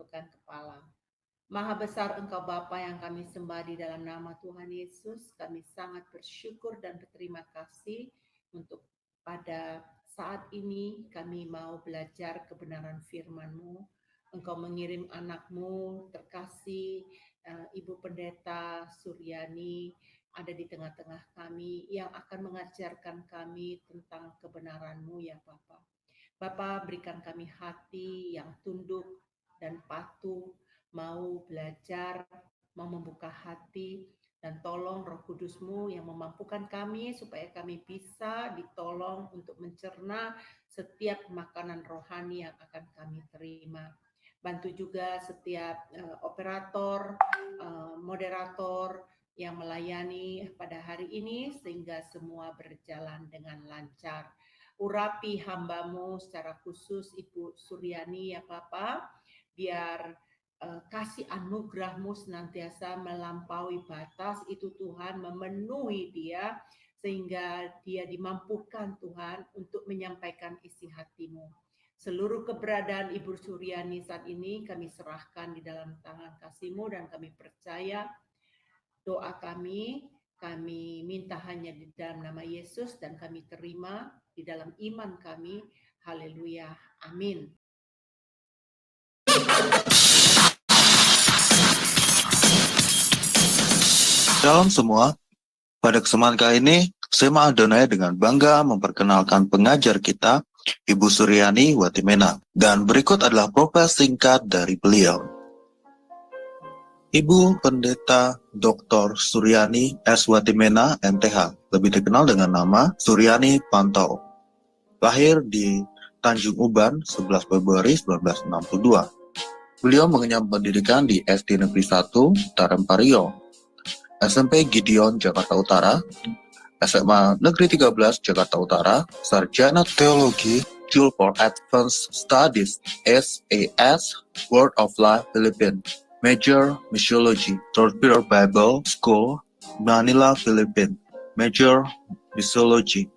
menundukkan kepala. Maha besar Engkau Bapa yang kami sembah di dalam nama Tuhan Yesus. Kami sangat bersyukur dan berterima kasih untuk pada saat ini kami mau belajar kebenaran firman-Mu. Engkau mengirim anak-Mu terkasih, Ibu Pendeta Suryani ada di tengah-tengah kami yang akan mengajarkan kami tentang kebenaran-Mu ya Bapa. Bapa, berikan kami hati yang tunduk dan patuh, mau belajar, mau membuka hati, dan tolong Roh Kudus-Mu yang memampukan kami supaya kami bisa ditolong untuk mencerna setiap makanan rohani yang akan kami terima. Bantu juga setiap operator, moderator yang melayani pada hari ini sehingga semua berjalan dengan lancar. Urapi hamba-Mu secara khusus Ibu Suryani ya Bapa, biar kasih anugerah-Mu senantiasa melampaui batas itu Tuhan, memenuhi dia sehingga dia dimampukan Tuhan untuk menyampaikan isi hati-Mu. Seluruh keberadaan Ibu Suryani saat ini kami serahkan di dalam tangan kasih-Mu dan kami percaya doa kami minta hanya di dalam nama Yesus dan kami terima di dalam iman kami. Haleluya. Amin. Shalom semua, pada kesempatan kali ini, Sema Adonai dengan bangga memperkenalkan pengajar kita, Ibu Suryani Watimena. Dan berikut adalah profil singkat dari beliau. Ibu Pendeta Dr. Suryani S. Watimena, MTH, lebih dikenal dengan nama Suryani Pantau. Lahir di Tanjung Uban, 11 Februari 1962. Beliau mengenyam pendidikan di SD Negeri 1, Tarempario, SMP Gideon Jakarta Utara, SMA Negeri 13 Jakarta Utara, Sarjana Teologi, School for Advanced Studies, SAS, Word of Life Philippines, Major Missiology, Third Peter Bible School, Manila, Philippines, Major Missiology,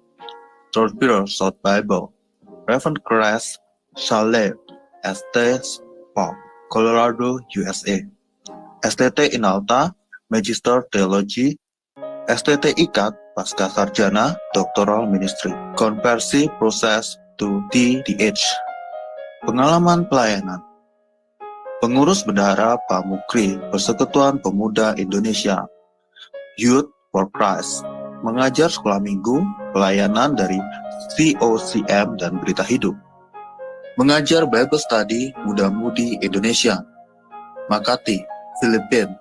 Third Peter South Bible, Reverend Crest Chalet, ST Spa, Colorado, USA, STT Inalta, Magister Theology, STT IKAT, Pasca Sarjana, Doctoral Ministry, Konversi Proses to DDH. Pengalaman pelayanan. Pengurus Bendahara Pamukri, Persekutuan Pemuda Indonesia, Youth for Christ, mengajar sekolah minggu, pelayanan dari COCM dan Berita Hidup, mengajar Bible Study Muda-Mudi Indonesia, Makati, Filipina,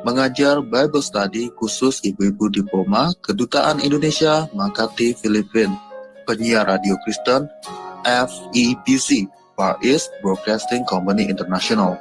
mengajar Bible Study khusus ibu-ibu diploma Kedutaan Indonesia Makati Filipina, penyiar radio Kristen FEBC, Far East Broadcasting Company International,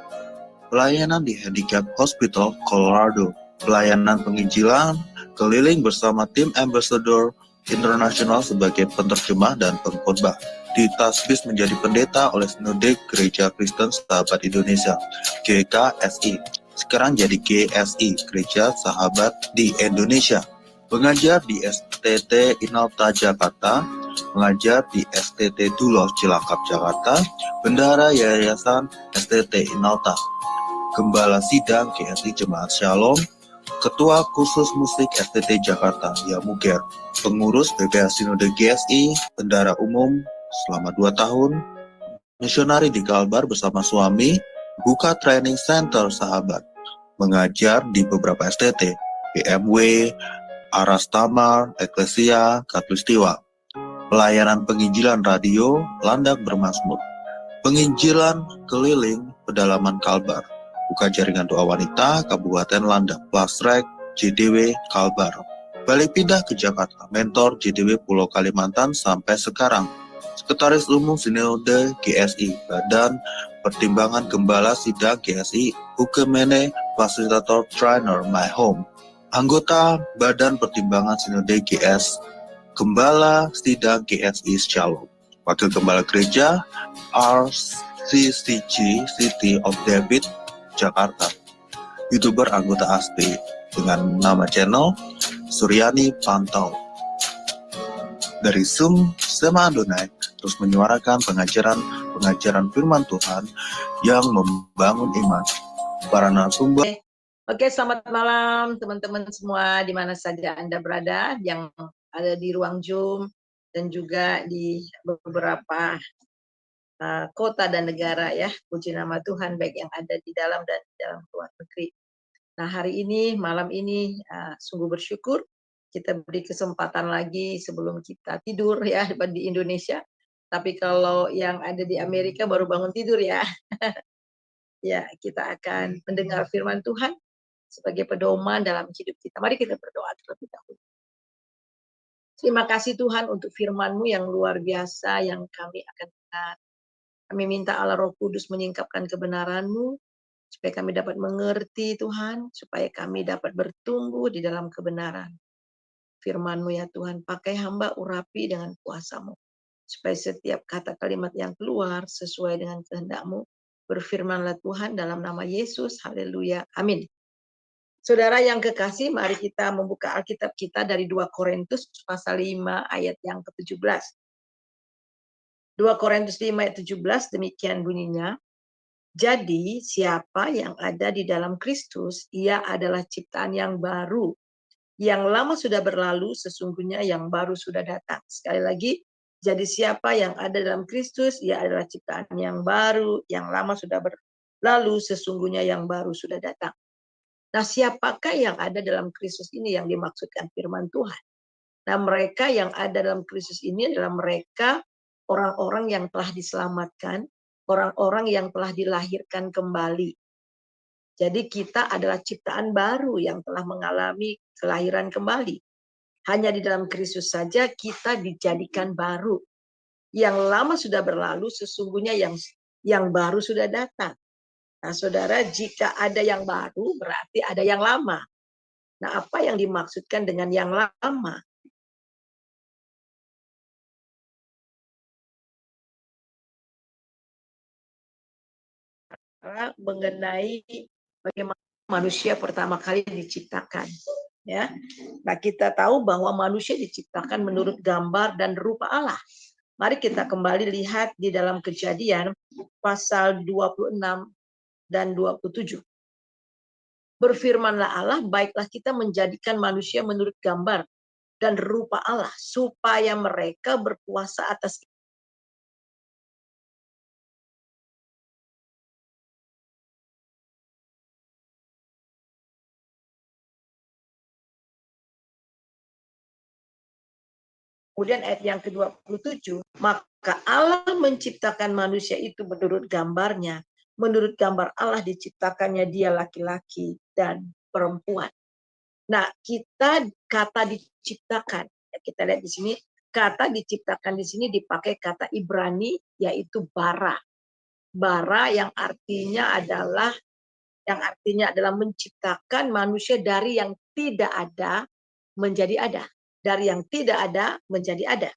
pelayanan di Handicap Hospital, Colorado, pelayanan penginjilan keliling bersama tim Ambassador Internasional sebagai penerjemah dan pengkhotbah. Ditasbis menjadi pendeta oleh Sinode Gereja Kristen Sahabat Indonesia, GKSI. Sekarang jadi GSI, Gereja Sahabat di Indonesia. Mengajar di STT Inalta Jakarta, mengajar di STT Duloh Cilacap Jakarta, bendahara Yayasan STT Inalta, Gembala Sidang GSI Jemaat Shalom, Ketua Khusus Musik STT Jakarta, Yamuger, pengurus BPH Sinode GSI, bendahara umum selama 2 tahun, misionari di Kalbar bersama suami, buka training center sahabat, mengajar di beberapa STT, BMW, Aras Tamar, Eklesia, Katulistiwa, pelayanan penginjilan radio, Landak Bermazmur, penginjilan keliling pedalaman Kalbar, buka jaringan doa wanita, Kabupaten Landak, Plasrek, JDW, Kalbar, balik pindah ke Jakarta, mentor JDW Pulau Kalimantan sampai sekarang, Sekretaris Umum Sinode GSI, Badan Pertimbangan Gembala Sidang GSI, Ukemene, Fasilitator Trainer My Home, anggota Badan Pertimbangan Sinode GS, Gembala Sidang GSI Shalom, Wakil Gembala Gereja RCCG City of David, Jakarta, YouTuber anggota ASPI dengan nama channel Suryani Pantau. Dari Zoom Sema Adonai terus menyuarakan pengajaran firman Tuhan yang membangun iman para narasumber. Oke, selamat malam teman-teman semua di mana saja Anda berada, yang ada di ruang Zoom dan juga di beberapa kota dan negara ya. Puji nama Tuhan, baik yang ada di dalam dan di dalam luar negeri. Nah, hari ini, malam ini sungguh bersyukur kita beri kesempatan lagi sebelum kita tidur ya di Indonesia. Tapi kalau yang ada di Amerika baru bangun tidur ya. Ya, kita akan mendengar firman Tuhan sebagai pedoman dalam hidup kita. Mari kita berdoa terlebih dahulu. Terima kasih Tuhan untuk firman-Mu yang luar biasa yang kami akan dengar. Kami minta Allah Roh Kudus menyingkapkan kebenaran-Mu, supaya kami dapat mengerti Tuhan, supaya kami dapat bertumbuh di dalam kebenaran. Firman-Mu ya Tuhan, pakai hamba urapi dengan kuasa-Mu, supaya setiap kata kalimat yang keluar sesuai dengan kehendak-Mu. Berfirmanlah Tuhan dalam nama Yesus, haleluya, amin. Saudara yang kekasih, mari kita membuka Alkitab kita dari 2 Korintus pasal 5 ayat yang ke-17. 2 Korintus 5 ayat 17 demikian bunyinya. Jadi siapa yang ada di dalam Kristus, ia adalah ciptaan yang baru. Yang lama sudah berlalu, sesungguhnya yang baru sudah datang. Sekali lagi, jadi siapa yang ada dalam Kristus, ia adalah ciptaan yang baru. Yang lama sudah berlalu, sesungguhnya yang baru sudah datang. Nah, siapakah yang ada dalam Kristus ini yang dimaksudkan firman Tuhan? Nah, mereka yang ada dalam Kristus ini adalah mereka orang-orang yang telah diselamatkan, orang-orang yang telah dilahirkan kembali. Jadi kita adalah ciptaan baru yang telah mengalami kelahiran kembali. Hanya di dalam Kristus saja kita dijadikan baru. Yang lama sudah berlalu, sesungguhnya yang baru sudah datang. Nah, saudara, jika ada yang baru, berarti ada yang lama. Nah, apa yang dimaksudkan dengan yang lama? Mengenai bagaimana manusia pertama kali diciptakan. Ya, nah kita tahu bahwa manusia diciptakan menurut gambar dan rupa Allah. Mari kita kembali lihat di dalam Kejadian pasal 26 dan 27. Berfirmanlah Allah, baiklah kita menjadikan manusia menurut gambar dan rupa Allah, supaya mereka berkuasa atas Kemudian ayat yang ke-27, maka Allah menciptakan manusia itu menurut gambarnya. Menurut gambar Allah diciptakannya dia laki-laki dan perempuan. Nah, kata diciptakan, kita lihat di sini, kata diciptakan di sini dipakai kata Ibrani, yaitu bara. Bara yang artinya adalah menciptakan manusia dari yang tidak ada menjadi ada. Dari yang tidak ada menjadi ada.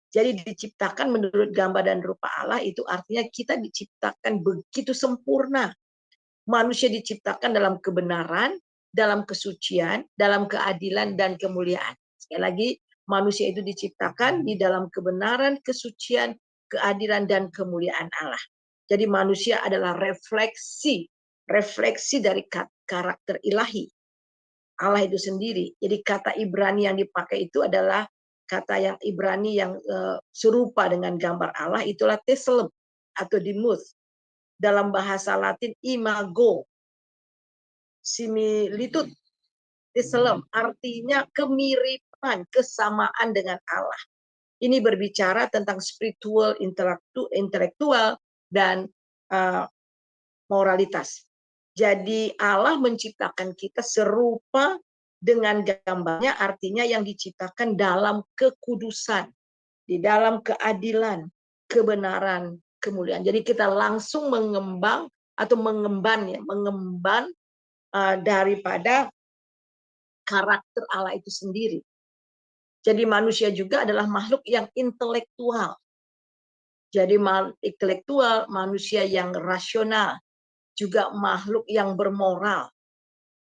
Jadi diciptakan menurut gambar dan rupa Allah itu artinya kita diciptakan begitu sempurna. Manusia diciptakan dalam kebenaran, dalam kesucian, dalam keadilan dan kemuliaan. Sekali lagi, manusia itu diciptakan di dalam kebenaran, kesucian, keadilan dan kemuliaan Allah. Jadi manusia adalah refleksi dari karakter ilahi. Allah itu sendiri. Jadi kata Ibrani yang dipakai itu adalah kata yang Ibrani yang serupa dengan gambar Allah, itulah teselem atau dimuth. Dalam bahasa Latin imago, similitud, teselem, artinya kemiripan, kesamaan dengan Allah. Ini berbicara tentang spiritual, intelektual, dan moralitas. Jadi Allah menciptakan kita serupa dengan gambarnya, artinya yang diciptakan dalam kekudusan, di dalam keadilan, kebenaran, kemuliaan. Jadi kita langsung mengemban daripada karakter Allah itu sendiri. Jadi manusia juga adalah makhluk yang intelektual. Jadi intelektual, manusia yang rasional, juga makhluk yang bermoral.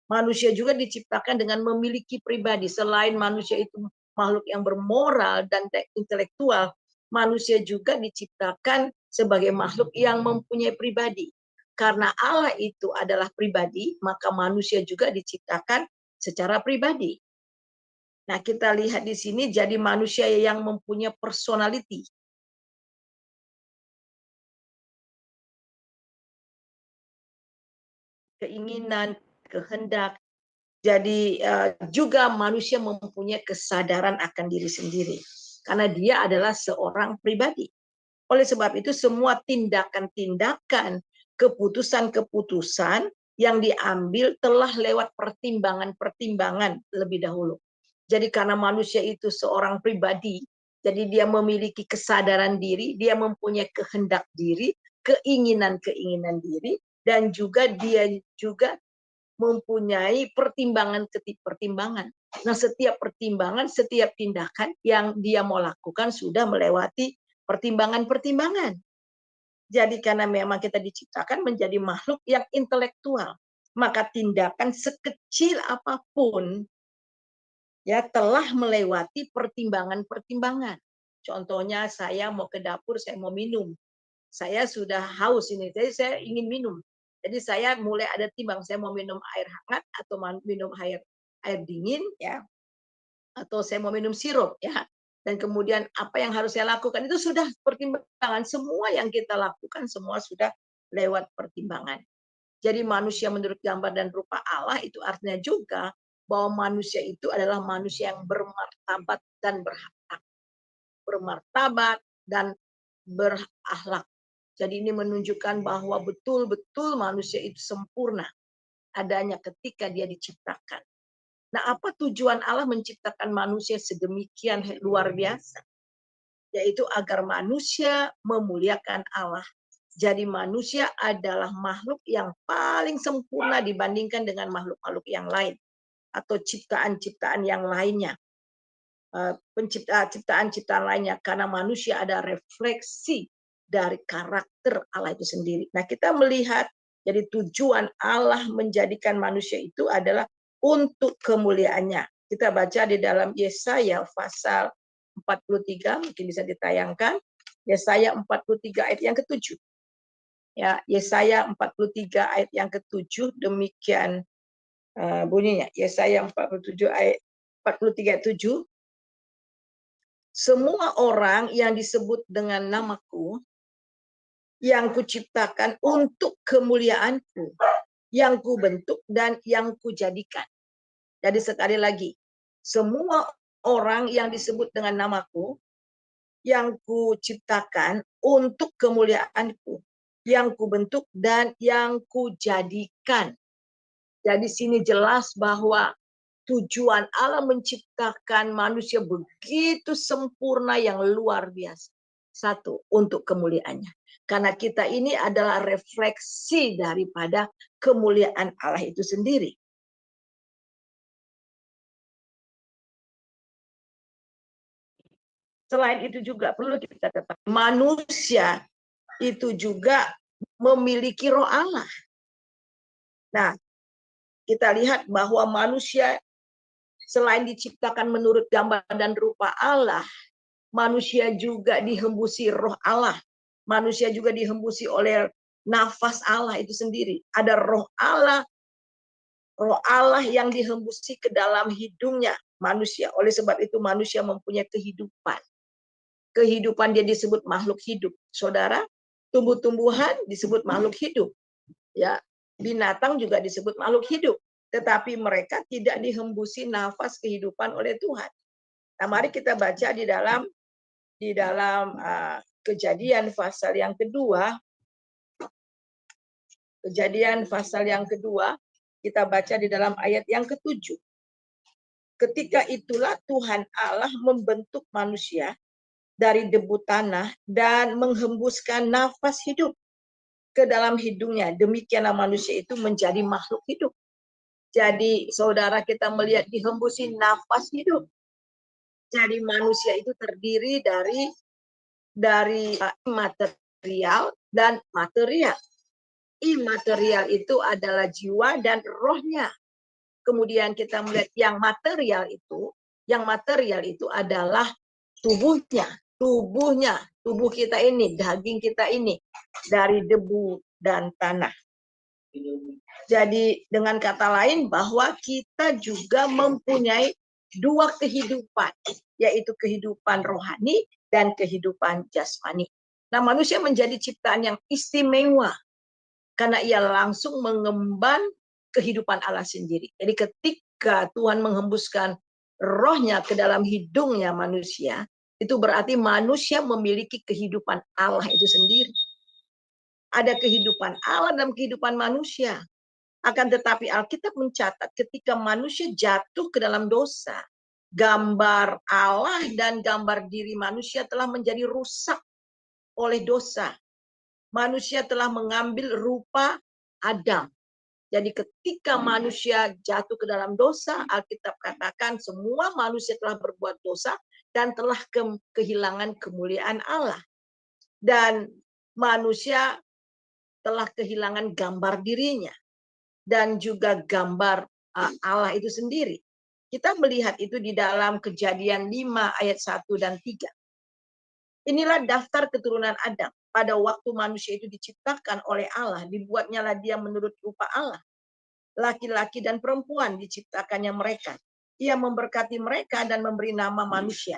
Manusia juga diciptakan dengan memiliki pribadi. Selain manusia itu makhluk yang bermoral dan intelektual, manusia juga diciptakan sebagai makhluk yang mempunyai pribadi. Karena Allah itu adalah pribadi, maka manusia juga diciptakan secara pribadi. Nah, kita lihat di sini jadi manusia yang mempunyai personality. Keinginan, kehendak. Jadi juga manusia mempunyai kesadaran akan diri sendiri. Karena dia adalah seorang pribadi. Oleh sebab itu semua tindakan-tindakan, keputusan-keputusan yang diambil telah lewat pertimbangan-pertimbangan lebih dahulu. Jadi karena manusia itu seorang pribadi, jadi dia memiliki kesadaran diri, dia mempunyai kehendak diri, keinginan-keinginan diri, dan juga dia juga mempunyai pertimbangan. Nah, setiap pertimbangan, setiap tindakan yang dia mau lakukan sudah melewati pertimbangan-pertimbangan. Jadi karena memang kita diciptakan menjadi makhluk yang intelektual, maka tindakan sekecil apapun ya telah melewati pertimbangan-pertimbangan. Contohnya saya mau ke dapur, saya mau minum. Saya sudah haus ini, jadi saya ingin minum. Jadi saya mulai ada timbang, saya mau minum air hangat atau minum air dingin ya, atau saya mau minum sirup ya. Dan kemudian apa yang harus saya lakukan itu sudah pertimbangan. Semua yang kita lakukan semua sudah lewat pertimbangan. Jadi manusia menurut gambar dan rupa Allah itu artinya juga bahwa manusia itu adalah manusia yang bermartabat dan berakhlak. Bermartabat dan berakhlak. Jadi ini menunjukkan bahwa betul-betul manusia itu sempurna adanya ketika dia diciptakan. Nah, apa tujuan Allah menciptakan manusia sedemikian luar biasa? Yaitu agar manusia memuliakan Allah. Jadi manusia adalah makhluk yang paling sempurna dibandingkan dengan makhluk-makhluk yang lain. Atau ciptaan-ciptaan yang lainnya. Ciptaan-ciptaan lainnya. Karena manusia ada refleksi dari karakter Allah itu sendiri. Nah, kita melihat jadi tujuan Allah menjadikan manusia itu adalah untuk kemuliaannya. Kita baca di dalam Yesaya pasal 43, mungkin bisa ditayangkan. Yesaya 43 ayat yang ke-7. Ya, Yesaya 43 ayat yang ke-7 demikian bunyinya. Yesaya 47 ayat 43 ayat 7. Semua orang yang disebut dengan namaku yang kuciptakan untuk kemuliaanku, yang kubentuk dan yang kujadikan. Jadi sekali lagi, semua orang yang disebut dengan namaku, yang kuciptakan untuk kemuliaanku, yang kubentuk dan yang kujadikan. Jadi sini jelas bahwa tujuan Allah menciptakan manusia begitu sempurna yang luar biasa. Satu, untuk kemuliaannya. Karena kita ini adalah refleksi daripada kemuliaan Allah itu sendiri. Selain itu juga perlu kita ketahui, manusia itu juga memiliki roh Allah. Nah, kita lihat bahwa manusia selain diciptakan menurut gambar dan rupa Allah, manusia juga dihembusi roh Allah. Manusia juga dihembusi oleh nafas Allah itu sendiri. Ada roh Allah yang dihembusi ke dalam hidungnya manusia. Oleh sebab itu manusia mempunyai kehidupan. Kehidupan dia disebut makhluk hidup. Saudara, tumbuh-tumbuhan disebut makhluk hidup. Ya, binatang juga disebut makhluk hidup. Tetapi mereka tidak dihembusi nafas kehidupan oleh Tuhan. Nah, mari kita baca di dalam Kejadian pasal yang kedua. Kejadian pasal yang kedua, kita baca di dalam ayat yang ke-7. Ketika itulah Tuhan Allah membentuk manusia dari debu tanah dan menghembuskan nafas hidup ke dalam hidungnya. Demikianlah manusia itu menjadi makhluk hidup. Jadi saudara, kita melihat dihembusi nafas hidup. Jadi manusia itu terdiri dari material dan material. Imaterial itu adalah jiwa dan rohnya. Kemudian kita melihat yang material itu adalah tubuhnya. tubuh kita ini, daging kita ini dari debu dan tanah. Jadi dengan kata lain bahwa kita juga mempunyai dua kehidupan, yaitu kehidupan rohani dan kehidupan jasmani. Nah, manusia menjadi ciptaan yang istimewa karena ia langsung mengemban kehidupan Allah sendiri. Jadi ketika Tuhan menghembuskan rohnya ke dalam hidungnya manusia, itu berarti manusia memiliki kehidupan Allah itu sendiri. Ada kehidupan Allah dalam kehidupan manusia. Akan tetapi Alkitab mencatat ketika manusia jatuh ke dalam dosa, gambar Allah dan gambar diri manusia telah menjadi rusak oleh dosa. Manusia telah mengambil rupa Adam. Jadi ketika manusia jatuh ke dalam dosa, Alkitab katakan semua manusia telah berbuat dosa dan telah kehilangan kemuliaan Allah. Dan manusia telah kehilangan gambar dirinya dan juga gambar Allah itu sendiri. Kita melihat itu di dalam Kejadian 5 ayat 1 dan 3. Inilah daftar keturunan Adam. Pada waktu manusia itu diciptakan oleh Allah, dibuatnyalah dia menurut rupa Allah. Laki-laki dan perempuan diciptakannya mereka. Ia memberkati mereka dan memberi nama manusia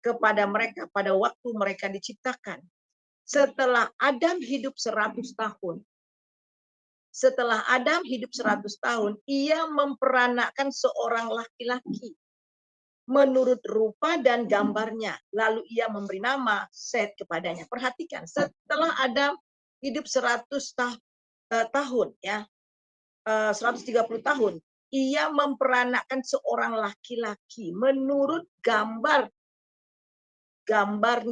kepada mereka pada waktu mereka diciptakan. Setelah Adam hidup 100 tahun, setelah Adam hidup 100 tahun, ia memperanakkan seorang laki-laki menurut rupa dan gambarnya. Lalu ia memberi nama Set kepadanya. Perhatikan, setelah Adam hidup 100 tahun, ya, 130 tahun, ia memperanakkan seorang laki-laki menurut gambar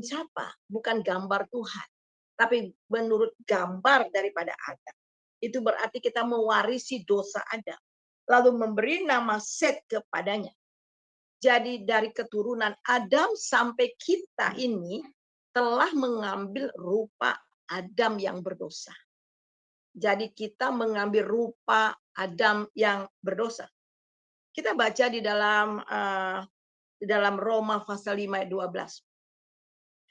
siapa? Bukan gambar Tuhan, tapi menurut gambar daripada Adam. Itu berarti kita mewarisi dosa Adam. Lalu memberi nama Set kepadanya. Jadi dari keturunan Adam sampai kita ini telah mengambil rupa Adam yang berdosa. Jadi kita mengambil rupa Adam yang berdosa. Kita baca di dalam Roma pasal 5 ayat 12.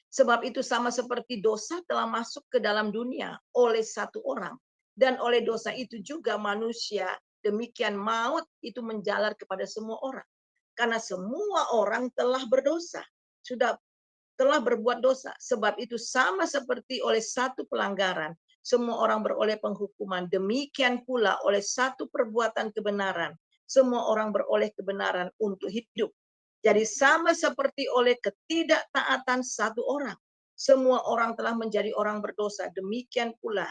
Sebab itu sama seperti dosa telah masuk ke dalam dunia oleh satu orang. Dan oleh dosa itu juga manusia, demikian maut itu menjalar kepada semua orang. Karena semua orang telah berdosa. Telah berbuat dosa. Sebab itu sama seperti oleh satu pelanggaran, semua orang beroleh penghukuman. Demikian pula oleh satu perbuatan kebenaran, semua orang beroleh kebenaran untuk hidup. Jadi sama seperti oleh ketidaktaatan satu orang, semua orang telah menjadi orang berdosa. Demikian pula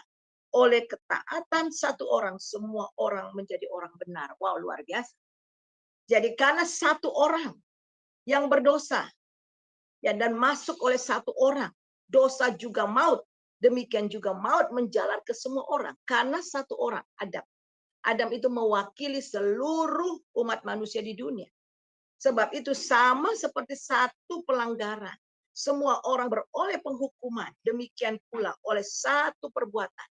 oleh ketaatan satu orang, semua orang menjadi orang benar. Wow, luar biasa. Jadi karena satu orang yang berdosa, ya, dan masuk oleh satu orang, dosa juga maut. Demikian juga maut menjalar ke semua orang. Karena satu orang, Adam. Adam itu mewakili seluruh umat manusia di dunia. Sebab itu sama seperti satu pelanggaran. Semua orang beroleh penghukuman. Demikian pula oleh satu perbuatan.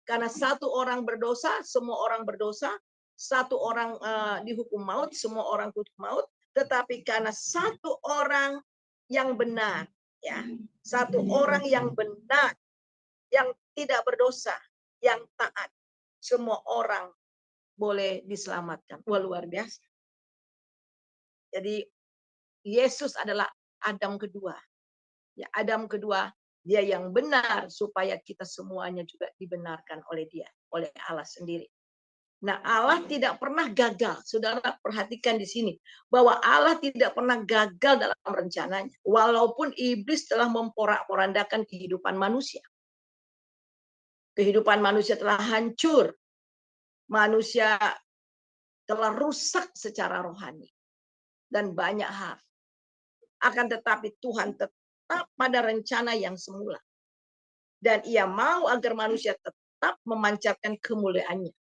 Karena satu orang berdosa, semua orang berdosa. Satu orang dihukum maut, semua orang dihukum maut. Tetapi karena satu orang yang benar, ya, satu orang yang benar, yang tidak berdosa, yang taat, semua orang boleh diselamatkan. Wah, luar biasa. Jadi Yesus adalah Adam kedua. Ya, Adam kedua, dia yang benar supaya kita semuanya juga dibenarkan oleh dia, oleh Allah sendiri. Nah, Allah tidak pernah gagal. Saudara perhatikan di sini bahwa Allah tidak pernah gagal dalam rencananya. Walaupun iblis telah memporak-porandakan kehidupan manusia. Kehidupan manusia telah hancur. Manusia telah rusak secara rohani. Dan banyak hal. Akan tetapi Tuhan tetap pada rencana yang semula. Dan ia mau agar manusia tetap memancarkan kemuliaannya.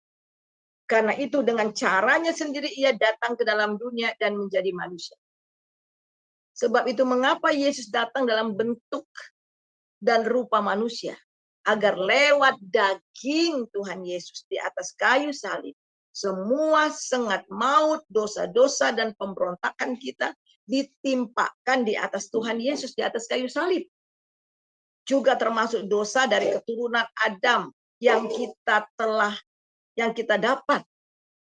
Karena itu dengan caranya sendiri ia datang ke dalam dunia dan menjadi manusia. Sebab itu mengapa Yesus datang dalam bentuk dan rupa manusia? Agar lewat daging Tuhan Yesus di atas kayu salib, semua sengat maut, dosa-dosa dan pemberontakan kita ditimpakan di atas Tuhan Yesus di atas kayu salib. Juga termasuk dosa dari keturunan Adam yang kita dapat.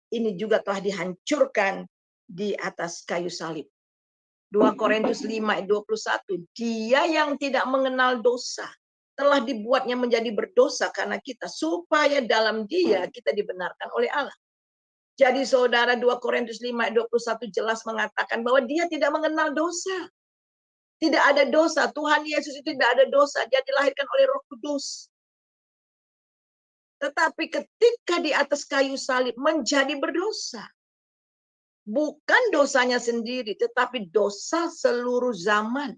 Ini juga telah dihancurkan di atas kayu salib. 2 Korintus 5:21, dia yang tidak mengenal dosa telah dibuatnya menjadi berdosa karena kita, supaya dalam dia kita dibenarkan oleh Allah. Jadi saudara, 2 Korintus 5:21 jelas mengatakan bahwa dia tidak mengenal dosa. Tidak ada dosa. Tuhan Yesus itu tidak ada dosa. Dia dilahirkan oleh Roh Kudus. Tetapi ketika di atas kayu salib menjadi berdosa. Bukan dosanya sendiri, tetapi dosa seluruh zaman.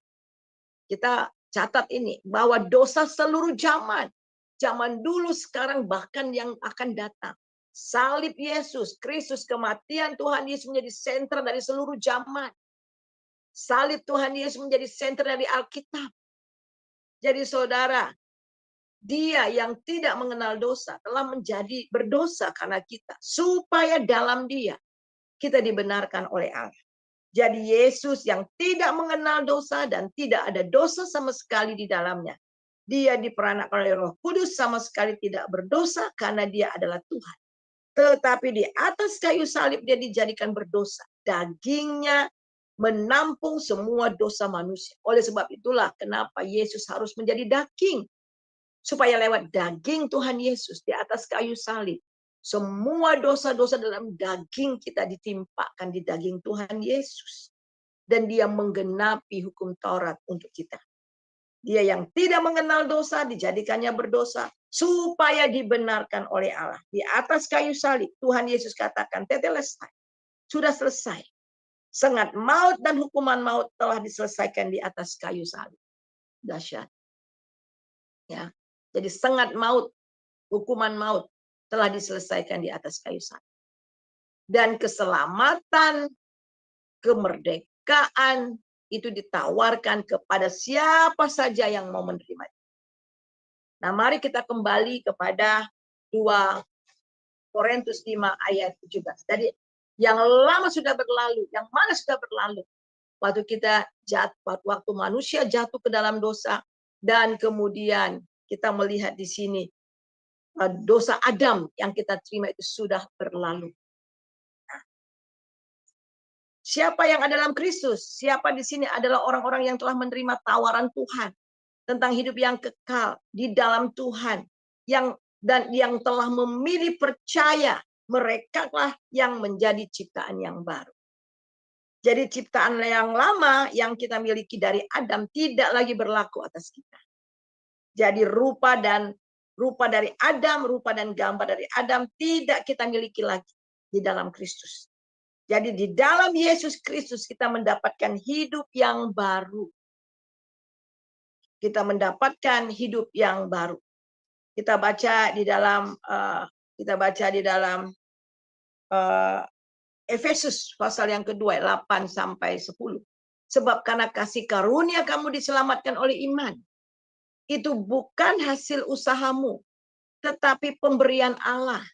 Kita catat ini, bahwa dosa seluruh zaman. Zaman dulu, sekarang, bahkan yang akan datang. Salib Yesus, Kristus, kematian Tuhan Yesus menjadi sentra dari seluruh zaman. Salib Tuhan Yesus menjadi sentra dari Alkitab. Jadi saudara, dia yang tidak mengenal dosa telah menjadi berdosa karena kita. Supaya dalam dia kita dibenarkan oleh Allah. Jadi Yesus yang tidak mengenal dosa dan tidak ada dosa sama sekali di dalamnya. Dia diperanakkan oleh Roh Kudus, sama sekali tidak berdosa karena dia adalah Tuhan. Tetapi di atas kayu salib dia dijadikan berdosa. Dagingnya menampung semua dosa manusia. Oleh sebab itulah kenapa Yesus harus menjadi daging. Supaya lewat daging Tuhan Yesus di atas kayu salib, semua dosa-dosa dalam daging kita ditimpakan di daging Tuhan Yesus. Dan dia menggenapi hukum Taurat untuk kita. Dia yang tidak mengenal dosa dijadikannya berdosa supaya dibenarkan oleh Allah. Di atas kayu salib Tuhan Yesus katakan, tetelestai, sudah selesai. Sengat maut dan hukuman maut telah diselesaikan di atas kayu salib. Dahsyat. Ya. Jadi sengat maut, hukuman maut telah diselesaikan di atas kayu salib. Dan keselamatan, kemerdekaan itu ditawarkan kepada siapa saja yang mau menerima. Nah, mari kita kembali kepada 2 Korintus 5 ayat 17. Jadi yang lama sudah berlalu, yang mana sudah berlalu? Waktu waktu manusia jatuh ke dalam dosa, dan kemudian kita melihat di sini dosa Adam yang kita terima itu sudah berlalu. Siapa yang ada dalam Kristus? Siapa di sini adalah orang-orang yang telah menerima tawaran Tuhan tentang hidup yang kekal di dalam Tuhan, yang telah memilih percaya, mereka lah yang menjadi ciptaan yang baru. Jadi ciptaan yang lama yang kita miliki dari Adam tidak lagi berlaku atas kita. Jadi rupa dari Adam, rupa dan gambar dari Adam tidak kita miliki lagi di dalam Kristus. Jadi di dalam Yesus Kristus kita mendapatkan hidup yang baru. Kita mendapatkan hidup yang baru. Kita baca di dalam Efesus pasal yang kedua 8 sampai 10. Sebab karena kasih karunia kamu diselamatkan oleh iman. Itu bukan hasil usahamu, tetapi pemberian Allah.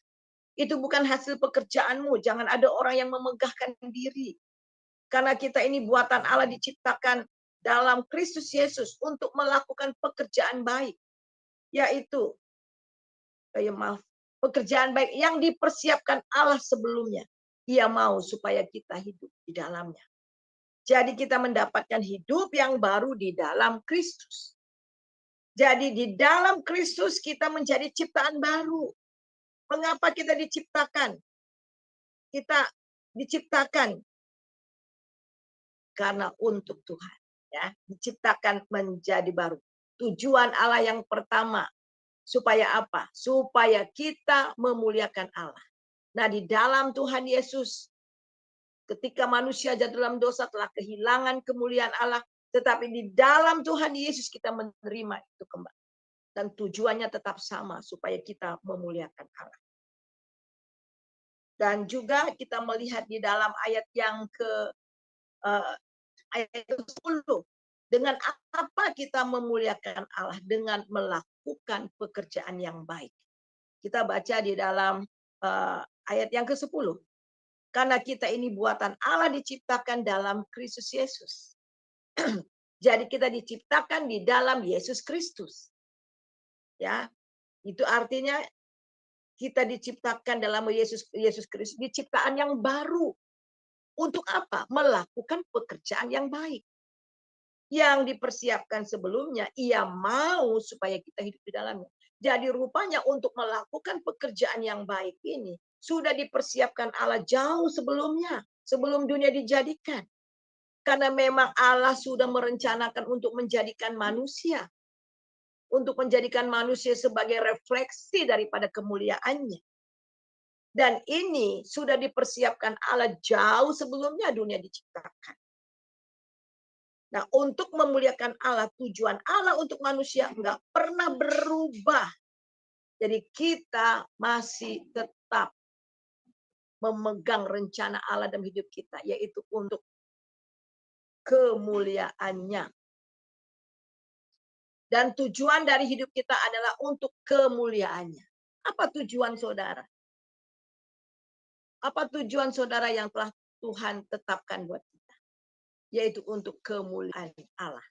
Itu bukan hasil pekerjaanmu. Jangan ada orang yang memegahkan diri. Karena kita ini buatan Allah, diciptakan dalam Kristus Yesus untuk melakukan pekerjaan baik. Yaitu pekerjaan baik yang dipersiapkan Allah sebelumnya. Ia mau supaya kita hidup di dalamnya. Jadi kita mendapatkan hidup yang baru di dalam Kristus. Jadi di dalam Kristus kita menjadi ciptaan baru. Mengapa kita diciptakan? Kita diciptakan karena untuk Tuhan. Ya, diciptakan menjadi baru. Tujuan Allah yang pertama, supaya apa? Supaya kita memuliakan Allah. Nah, di dalam Tuhan Yesus, ketika manusia jatuh dalam dosa telah kehilangan kemuliaan Allah, tetapi di dalam Tuhan Yesus kita menerima itu kembali. Dan tujuannya tetap sama, supaya kita memuliakan Allah. Dan juga kita melihat di dalam ayat yang ayat 10, dengan apa kita memuliakan Allah? Dengan melakukan pekerjaan yang baik. Kita baca di dalam ayat yang ke-10. Karena kita ini buatan Allah, diciptakan dalam Kristus Yesus. Jadi kita diciptakan di dalam Yesus Kristus. Ya, itu artinya kita diciptakan dalam Yesus Kristus, diciptaan yang baru. Untuk apa? Melakukan pekerjaan yang baik. Yang dipersiapkan sebelumnya, ia mau supaya kita hidup di dalamnya. Jadi rupanya untuk melakukan pekerjaan yang baik ini, sudah dipersiapkan Allah jauh sebelumnya, sebelum dunia dijadikan. Karena memang Allah sudah merencanakan untuk menjadikan manusia. Untuk menjadikan manusia sebagai refleksi daripada kemuliaannya. Dan ini sudah dipersiapkan Allah jauh sebelumnya dunia diciptakan. Nah, untuk memuliakan Allah, tujuan Allah untuk manusia enggak pernah berubah. Jadi kita masih tetap memegang rencana Allah dalam hidup kita, yaitu untuk kemuliaannya. Dan tujuan dari hidup kita adalah untuk kemuliaannya. Apa tujuan saudara? Apa tujuan saudara yang telah Tuhan tetapkan buat kita? Yaitu untuk kemuliaan Allah.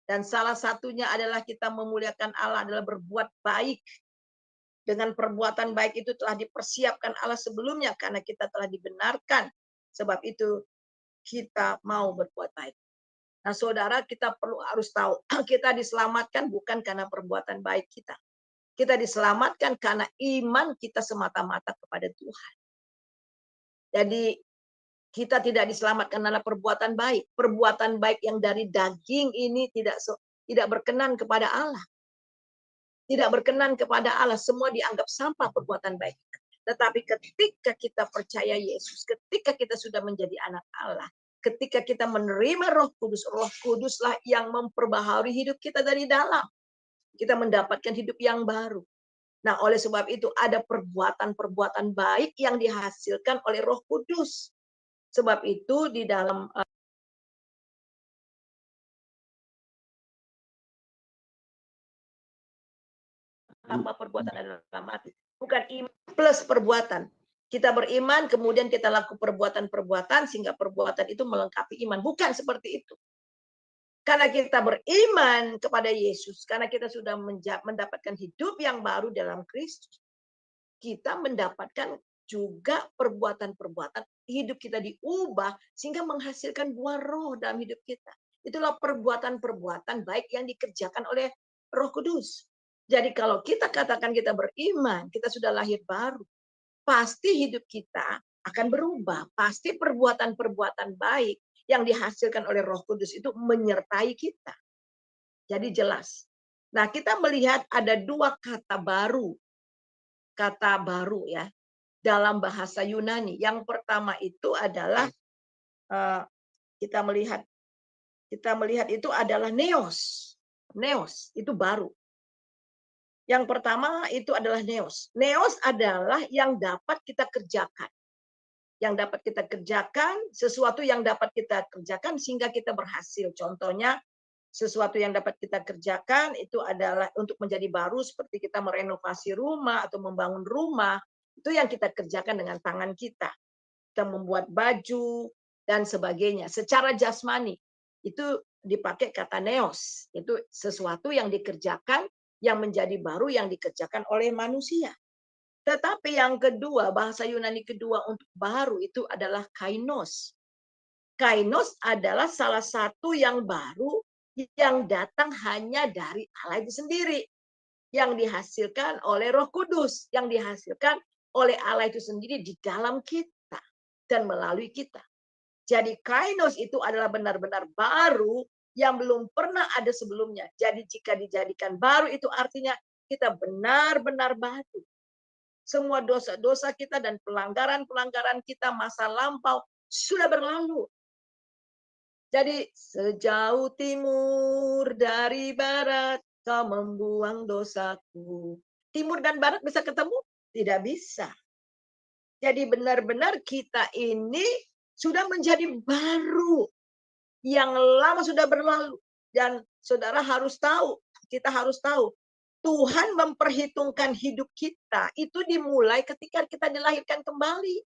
Dan salah satunya adalah kita memuliakan Allah adalah berbuat baik. Dengan perbuatan baik itu telah dipersiapkan Allah sebelumnya karena kita telah dibenarkan. Sebab itu kita mau berbuat baik. Nah saudara, kita harus tahu, kita diselamatkan bukan karena perbuatan baik kita. Kita diselamatkan karena iman kita semata-mata kepada Tuhan. Jadi kita tidak diselamatkan karena perbuatan baik. Perbuatan baik yang dari daging ini tidak berkenan kepada Allah. Tidak berkenan kepada Allah. Semua dianggap sampah perbuatan baik. Tetapi ketika kita percaya Yesus, ketika kita sudah menjadi anak Allah, ketika kita menerima Roh Kuduslah yang memperbaharui hidup kita dari dalam. Kita mendapatkan hidup yang baru. Nah, oleh sebab itu ada perbuatan-perbuatan baik yang dihasilkan oleh Roh Kudus. Sebab itu di dalam apa perbuatan adalah mati. Bukan iman plus perbuatan. Kita beriman, kemudian kita lakukan perbuatan-perbuatan, sehingga perbuatan itu melengkapi iman. Bukan seperti itu. Karena kita beriman kepada Yesus, karena kita sudah mendapatkan hidup yang baru dalam Kristus, kita mendapatkan juga perbuatan-perbuatan, hidup kita diubah, sehingga menghasilkan buah roh dalam hidup kita. Itulah perbuatan-perbuatan baik yang dikerjakan oleh Roh Kudus. Jadi kalau kita katakan kita beriman, kita sudah lahir baru, pasti hidup kita akan berubah. Pasti perbuatan-perbuatan baik yang dihasilkan oleh Roh Kudus itu menyertai kita. Jadi jelas. Nah, kita melihat ada dua kata baru ya dalam bahasa Yunani. Yang pertama itu adalah kita melihat itu adalah neos. Neos itu baru. Yang pertama itu adalah neos. Neos adalah yang dapat kita kerjakan. Yang dapat kita kerjakan, sesuatu yang dapat kita kerjakan sehingga kita berhasil. Contohnya, sesuatu yang dapat kita kerjakan itu adalah untuk menjadi baru, seperti kita merenovasi rumah atau membangun rumah. Itu yang kita kerjakan dengan tangan kita. Kita membuat baju dan sebagainya. Secara jasmani, itu dipakai kata neos. Itu sesuatu yang dikerjakan, yang menjadi baru, yang dikerjakan oleh manusia. Tetapi yang kedua, bahasa Yunani kedua untuk baru itu adalah kainos. Kainos adalah salah satu yang baru yang datang hanya dari Allah itu sendiri. Yang dihasilkan oleh Roh Kudus. Yang dihasilkan oleh Allah itu sendiri di dalam kita dan melalui kita. Jadi kainos itu adalah benar-benar baru yang belum pernah ada sebelumnya. Jadi jika dijadikan baru itu artinya kita benar-benar baru. Semua dosa-dosa kita dan pelanggaran-pelanggaran kita masa lampau sudah berlalu. Jadi sejauh timur dari barat kau membuang dosaku. Timur dan barat bisa ketemu? Tidak bisa. Jadi benar-benar kita ini sudah menjadi baru. Yang lama sudah berlalu. Dan saudara harus tahu, kita harus tahu, Tuhan memperhitungkan hidup kita itu dimulai ketika kita dilahirkan kembali.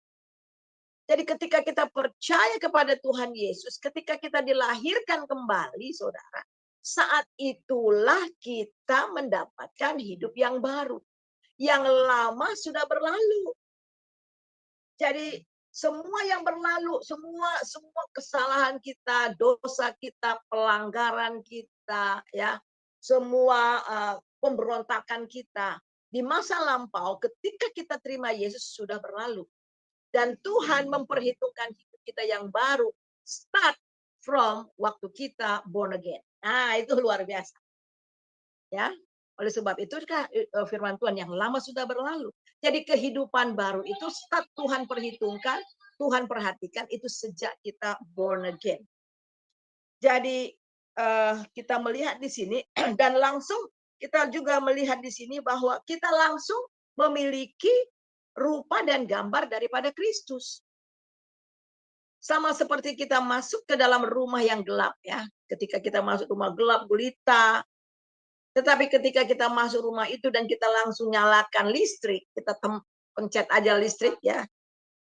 Jadi ketika kita percaya kepada Tuhan Yesus, ketika kita dilahirkan kembali, saudara, saat itulah kita mendapatkan hidup yang baru. Yang lama sudah berlalu. Jadi semua yang berlalu, semua kesalahan kita, dosa kita, pelanggaran kita, ya, semua pemberontakan kita di masa lampau ketika kita terima Yesus sudah berlalu. Dan Tuhan memperhitungkan hidup kita yang baru start from waktu kita born again. Nah, itu luar biasa. Ya. Oleh sebab itu firman Tuhan yang lama sudah berlalu. Jadi kehidupan baru itu start Tuhan perhitungkan, Tuhan perhatikan itu sejak kita born again. Jadi kita melihat di sini dan langsung kita juga melihat di sini bahwa kita langsung memiliki rupa dan gambar daripada Kristus. Sama seperti kita masuk ke dalam rumah yang gelap, ya. Ketika kita masuk rumah gelap gulita, tetapi ketika kita masuk rumah itu dan kita langsung nyalakan listrik, kita pencet aja listrik, ya.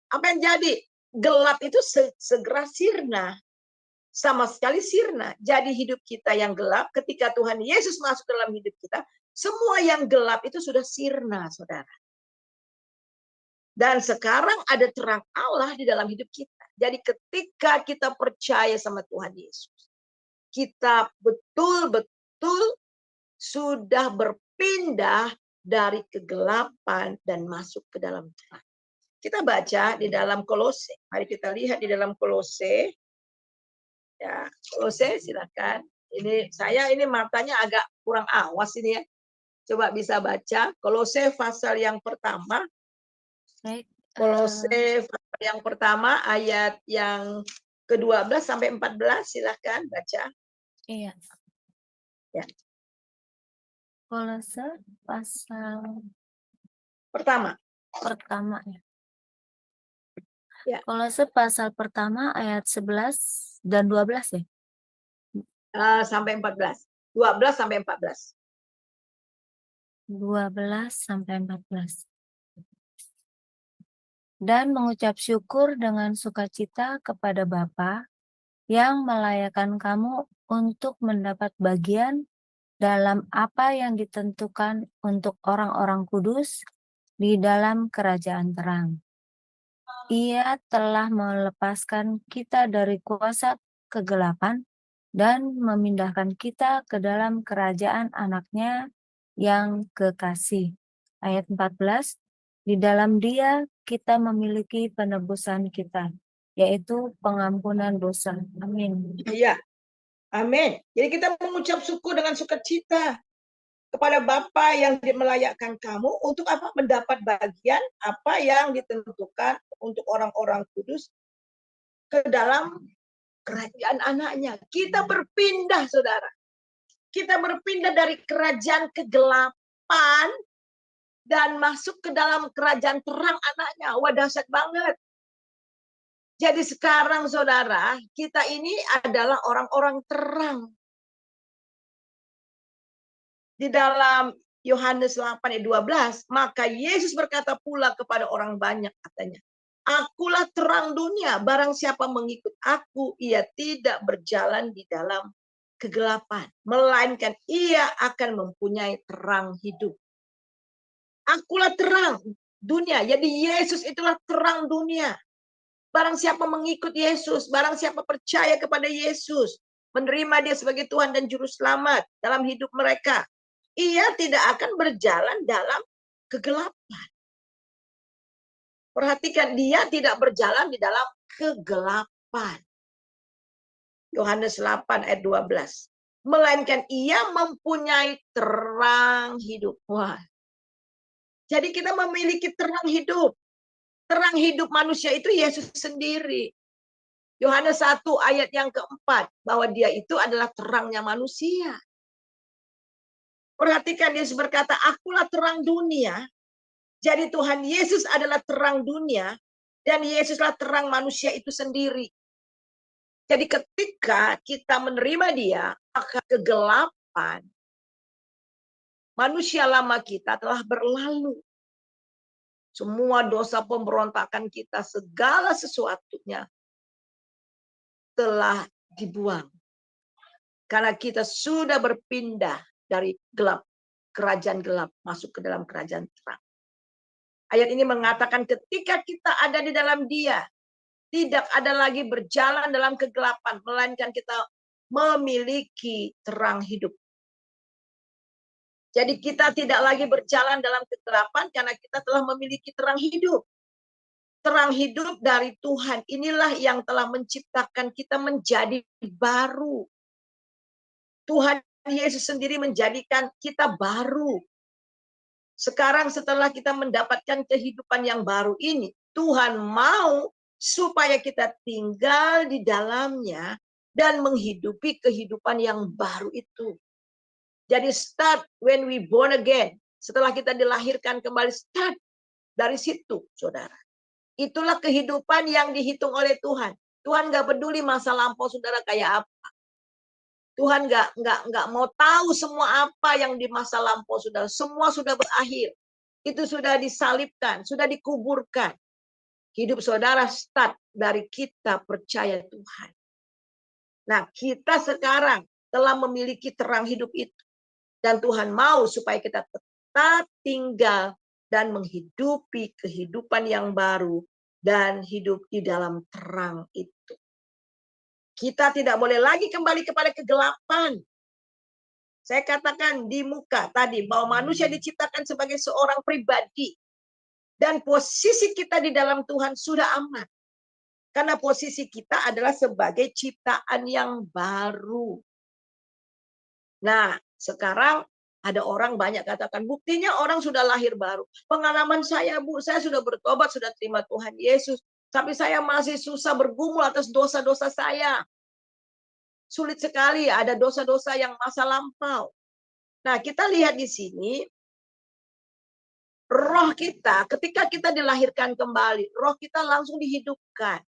Apa yang jadi? Gelap itu segera sirna. Sama sekali sirna. Jadi hidup kita yang gelap, ketika Tuhan Yesus masuk dalam hidup kita, semua yang gelap itu sudah sirna, saudara. Dan sekarang ada terang Allah di dalam hidup kita. Jadi ketika kita percaya sama Tuhan Yesus, kita betul-betul sudah berpindah dari kegelapan dan masuk ke dalam terang. Kita baca di dalam Kolose. Mari kita lihat di dalam Kolose. Ya, Kolose silakan. Ini matanya agak kurang awas ini, ya. Coba bisa baca Kolose pasal yang pertama. Baik. Kolose pasal yang pertama ayat yang ke-12 sampai 14, silahkan baca. Iya. Ya. Kolose pasal Pertama. ya. Ya. Kolose pasal pertama ayat 11 dan 12 ya. Sampai 14. 12 sampai 14. 12 sampai 14. Dan mengucap syukur dengan sukacita kepada Bapa yang melayakkan kamu untuk mendapat bagian dalam apa yang ditentukan untuk orang-orang kudus di dalam kerajaan terang. Ia telah melepaskan kita dari kuasa kegelapan dan memindahkan kita ke dalam kerajaan anaknya yang kekasih. Ayat 14, di dalam Dia kita memiliki penebusan kita, yaitu pengampunan dosa. Amin. Iya. Amin. Jadi kita mengucap syukur dengan sukacita kepada Bapa yang melayakkan kamu untuk apa? Mendapat bagian apa yang ditentukan untuk orang-orang kudus ke dalam kerajaan anaknya. Kita berpindah, saudara. Kita berpindah dari kerajaan kegelapan dan masuk ke dalam kerajaan terang anaknya. Wah, dahsyat banget. Jadi sekarang, saudara, kita ini adalah orang-orang terang. Di dalam Yohanes 8 ayat 12, maka Yesus berkata pula kepada orang banyak, katanya, akulah terang dunia, barang siapa mengikut aku, ia tidak berjalan di dalam kegelapan, melainkan ia akan mempunyai terang hidup. Akulah terang dunia, jadi Yesus itulah terang dunia. Barang siapa mengikut Yesus, barang siapa percaya kepada Yesus, menerima Dia sebagai Tuhan dan Juru Selamat dalam hidup mereka, ia tidak akan berjalan dalam kegelapan. Perhatikan, dia tidak berjalan di dalam kegelapan. Yohanes 8 ayat 12. Melainkan ia mempunyai terang hidup. Wah. Jadi kita memiliki terang hidup. Terang hidup manusia itu Yesus sendiri. Yohanes 1 ayat yang keempat. Bahwa dia itu adalah terangnya manusia. Perhatikan, Yesus berkata, akulah terang dunia. Jadi Tuhan Yesus adalah terang dunia. Dan Yesuslah terang manusia itu sendiri. Jadi ketika kita menerima Dia, maka kegelapan manusia lama kita telah berlalu. Semua dosa pemberontakan kita, segala sesuatunya telah dibuang. Karena kita sudah berpindah dari gelap, kerajaan gelap, masuk ke dalam kerajaan terang. Ayat ini mengatakan ketika kita ada di dalam Dia, tidak ada lagi berjalan dalam kegelapan, melainkan kita memiliki terang hidup. Jadi kita tidak lagi berjalan dalam kegelapan karena kita telah memiliki terang hidup. Terang hidup dari Tuhan. Inilah yang telah menciptakan kita menjadi baru. Tuhan Yesus sendiri menjadikan kita baru. Sekarang setelah kita mendapatkan kehidupan yang baru ini, Tuhan mau supaya kita tinggal di dalamnya dan menghidupi kehidupan yang baru itu. Jadi start when we born again. Setelah kita dilahirkan kembali, start dari situ, saudara. Itulah kehidupan yang dihitung oleh Tuhan. Tuhan nggak peduli masa lampau saudara kayak apa. Tuhan nggak mau tahu semua apa yang di masa lampau saudara. Semua sudah berakhir. Itu sudah disalibkan, sudah dikuburkan. Hidup saudara start dari kita percaya Tuhan. Nah, kita sekarang telah memiliki terang hidup itu. Dan Tuhan mau supaya kita tetap tinggal dan menghidupi kehidupan yang baru dan hidup di dalam terang itu. Kita tidak boleh lagi kembali kepada kegelapan. Saya katakan di muka tadi bahwa manusia diciptakan sebagai seorang pribadi. Dan posisi kita di dalam Tuhan sudah aman. Karena posisi kita adalah sebagai ciptaan yang baru. Nah, sekarang ada orang banyak katakan, buktinya orang sudah lahir baru. Pengalaman saya, Bu, saya sudah bertobat, sudah terima Tuhan Yesus. Tapi saya masih susah bergumul atas dosa-dosa saya. Sulit sekali, ada dosa-dosa yang masa lampau. Nah, kita lihat di sini, roh kita, ketika kita dilahirkan kembali, roh kita langsung dihidupkan.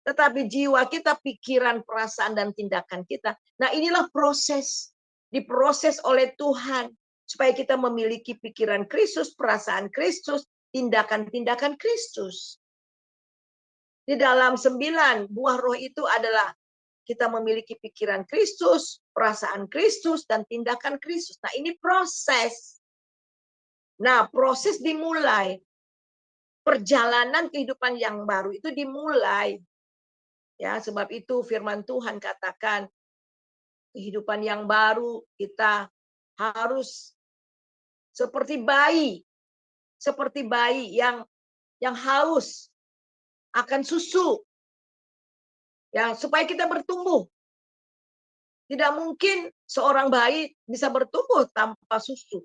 Tetapi jiwa kita, pikiran, perasaan, dan tindakan kita. Nah, inilah proses. Diproses oleh Tuhan. Supaya kita memiliki pikiran Kristus, perasaan Kristus, tindakan-tindakan Kristus. Di dalam 9 buah roh itu adalah kita memiliki pikiran Kristus, perasaan Kristus, dan tindakan Kristus. Nah, ini proses. Nah, proses dimulai. Perjalanan kehidupan yang baru itu dimulai. Ya, sebab itu firman Tuhan katakan kehidupan yang baru kita harus seperti bayi yang haus akan susu. Ya, supaya kita bertumbuh. Tidak mungkin seorang bayi bisa bertumbuh tanpa susu.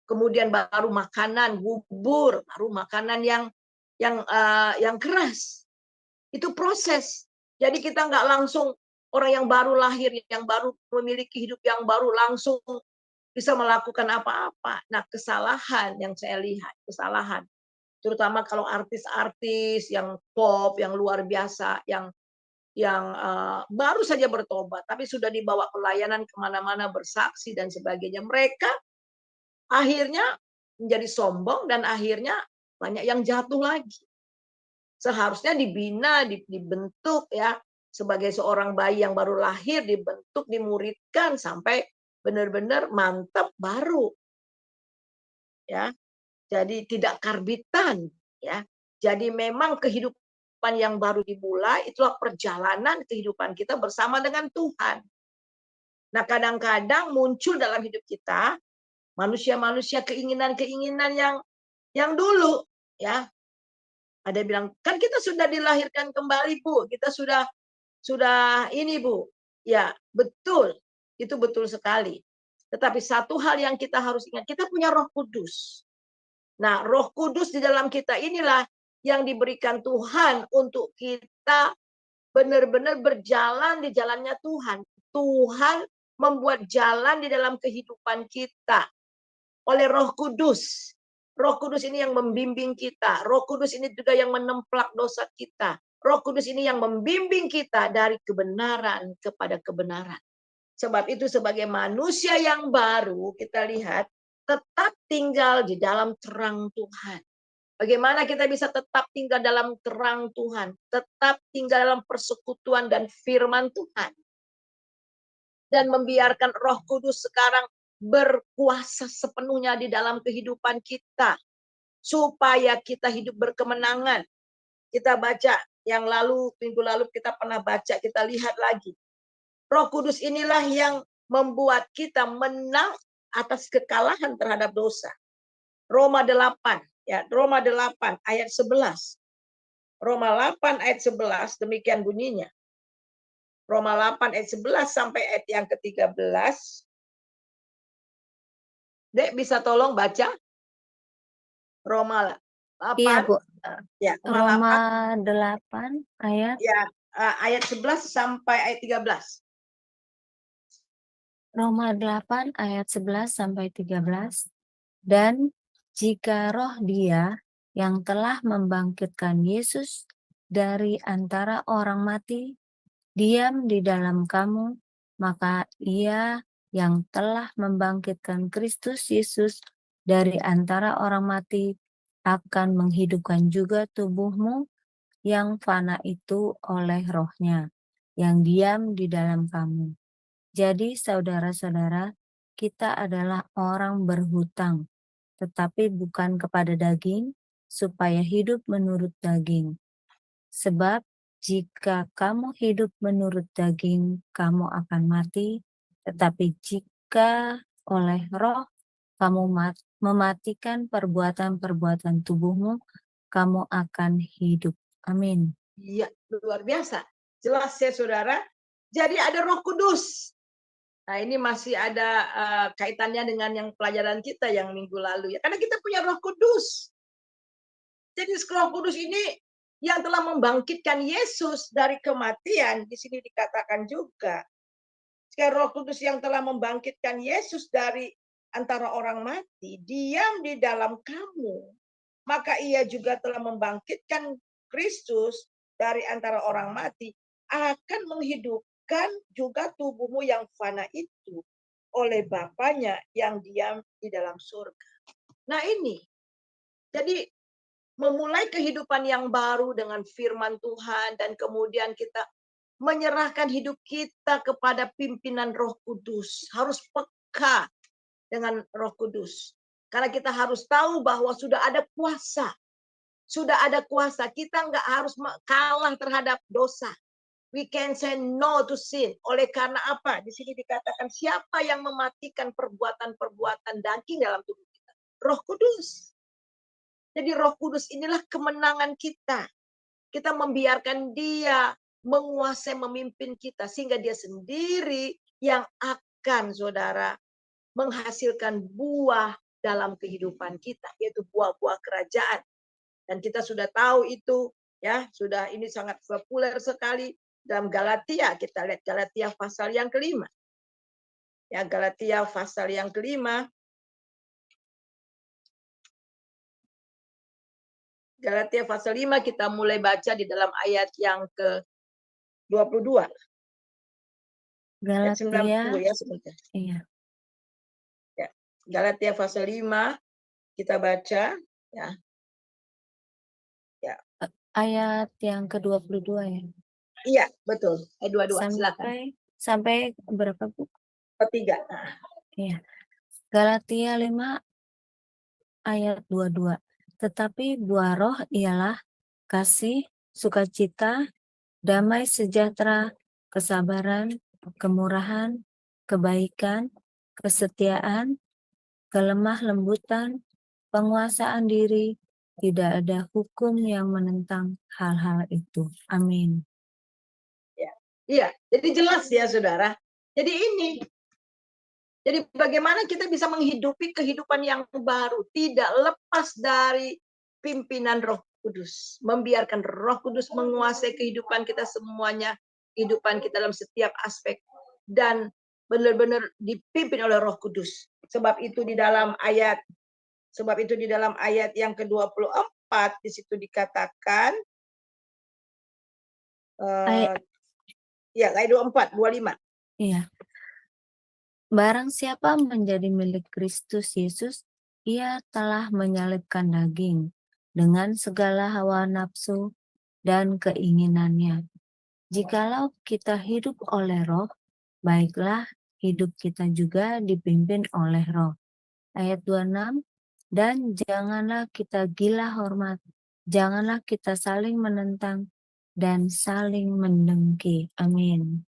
Kemudian baru makanan bubur, baru makanan yang keras. Itu proses. Jadi kita nggak langsung orang yang baru lahir, yang baru memiliki hidup yang baru langsung bisa melakukan apa-apa. Nah, kesalahan yang saya lihat, kesalahan. Terutama kalau artis-artis yang pop, yang luar biasa, yang baru saja bertobat, tapi sudah dibawa pelayanan kemana-mana bersaksi dan sebagainya. Mereka akhirnya menjadi sombong dan akhirnya banyak yang jatuh lagi. Seharusnya dibina, dibentuk ya sebagai seorang bayi yang baru lahir, dibentuk, dimuridkan sampai benar-benar mantap baru. Ya. Jadi tidak karbitan ya. Jadi memang kehidupan yang baru dimulai itulah perjalanan kehidupan kita bersama dengan Tuhan. Nah, kadang-kadang muncul dalam hidup kita manusia-manusia keinginan-keinginan yang dulu ya. Ada yang bilang, kan kita sudah dilahirkan kembali, Bu. Kita sudah ini, Bu. Ya, betul. Itu betul sekali. Tetapi satu hal yang kita harus ingat, kita punya Roh Kudus. Nah, Roh Kudus di dalam kita inilah yang diberikan Tuhan untuk kita benar-benar berjalan di jalannya Tuhan. Tuhan membuat jalan di dalam kehidupan kita oleh Roh Kudus. Roh Kudus ini yang membimbing kita. Roh Kudus ini juga yang menemplak dosa kita. Roh Kudus ini yang membimbing kita dari kebenaran kepada kebenaran. Sebab itu sebagai manusia yang baru, kita lihat tetap tinggal di dalam terang Tuhan. Bagaimana kita bisa tetap tinggal dalam terang Tuhan, tetap tinggal dalam persekutuan dan firman Tuhan, dan membiarkan Roh Kudus sekarang berkuasa sepenuhnya di dalam kehidupan kita, supaya kita hidup berkemenangan. Kita baca yang lalu, minggu lalu kita pernah baca, kita lihat lagi. Roh Kudus inilah yang membuat kita menang atas kekalahan terhadap dosa. Roma 8, ya, Roma 8 ayat 11. Roma 8 ayat 11 demikian bunyinya. Roma 8 ayat 11 sampai ayat yang ke-13. Dek bisa tolong baca? Roma 8. Iya, Bu. Ya, Roma 8 ayat ya, ayat 11 sampai ayat 13. Roma 8 ayat 11 sampai 13. Dan jika roh Dia yang telah membangkitkan Yesus dari antara orang mati diam di dalam kamu, maka Ia yang telah membangkitkan Kristus Yesus dari antara orang mati akan menghidupkan juga tubuhmu yang fana itu oleh rohnya, yang diam di dalam kamu. Jadi saudara-saudara, kita adalah orang berhutang, tetapi bukan kepada daging, supaya hidup menurut daging. Sebab jika kamu hidup menurut daging, kamu akan mati, tetapi jika oleh roh kamu mematikan perbuatan-perbuatan tubuhmu, kamu akan hidup. Amin. Iya, luar biasa. Jelas ya saudara. Jadi ada Roh Kudus. Nah, ini masih ada kaitannya dengan yang pelajaran kita yang minggu lalu ya. Karena kita punya Roh Kudus. Jadi Roh Kudus ini yang telah membangkitkan Yesus dari kematian, di sini dikatakan juga. Sekarang Roh Kudus yang telah membangkitkan Yesus dari antara orang mati, diam di dalam kamu. Maka ia juga telah membangkitkan Kristus dari antara orang mati, akan menghidupkan juga tubuhmu yang fana itu oleh Bapaknya yang diam di dalam surga. Nah ini, jadi memulai kehidupan yang baru dengan firman Tuhan, dan kemudian kita menyerahkan hidup kita kepada pimpinan Roh Kudus. Harus peka dengan Roh Kudus. Karena kita harus tahu bahwa sudah ada kuasa. Sudah ada kuasa. Kita nggak harus kalah terhadap dosa. We can say no to sin. Oleh karena apa? Di sini dikatakan siapa yang mematikan perbuatan-perbuatan daging dalam tubuh kita? Roh Kudus. Jadi Roh Kudus inilah kemenangan kita. Kita membiarkan Dia menguasai, memimpin kita, sehingga Dia sendiri yang akan, saudara, menghasilkan buah dalam kehidupan kita, yaitu buah-buah kerajaan. Dan kita sudah tahu itu, ya, sudah ini sangat populer sekali dalam Galatia. Kita lihat Galatia pasal yang kelima. Ya, Galatia pasal yang kelima. Galatia pasal 5 kita mulai baca di dalam ayat yang ke-22. Ayat 90 ya sebentar. Iya. Ya. Galatia pasal 5 kita baca ya. Ya. Ayat yang ke-22 ya. Iya, betul. Ayat 22 silakan. Sampai berapa, Bu? Ketiga. Iya. Galatia 5 ayat 22. Tetapi buah roh ialah kasih, sukacita, damai sejahtera, kesabaran, kemurahan, kebaikan, kesetiaan, kelemah lembutan, penguasaan diri. Tidak ada hukum yang menentang hal-hal itu. Amin. Ya. Iya, jadi jelas ya saudara. Jadi ini. Jadi bagaimana kita bisa menghidupi kehidupan yang baru, tidak lepas dari pimpinan Roh Kudus, membiarkan Roh Kudus menguasai kehidupan kita semuanya, kehidupan kita dalam setiap aspek, dan benar-benar dipimpin oleh Roh Kudus. Sebab itu di dalam ayat yang ke-24 di situ dikatakan Ayat ya ayat 25. Iya. Barang siapa menjadi milik Kristus Yesus, ia telah menyalibkan daging dengan segala hawa nafsu dan keinginannya. Jikalau kita hidup oleh Roh, baiklah hidup kita juga dipimpin oleh Roh. Ayat 26, dan janganlah kita gila hormat, janganlah kita saling menentang dan saling mendengki. Amin.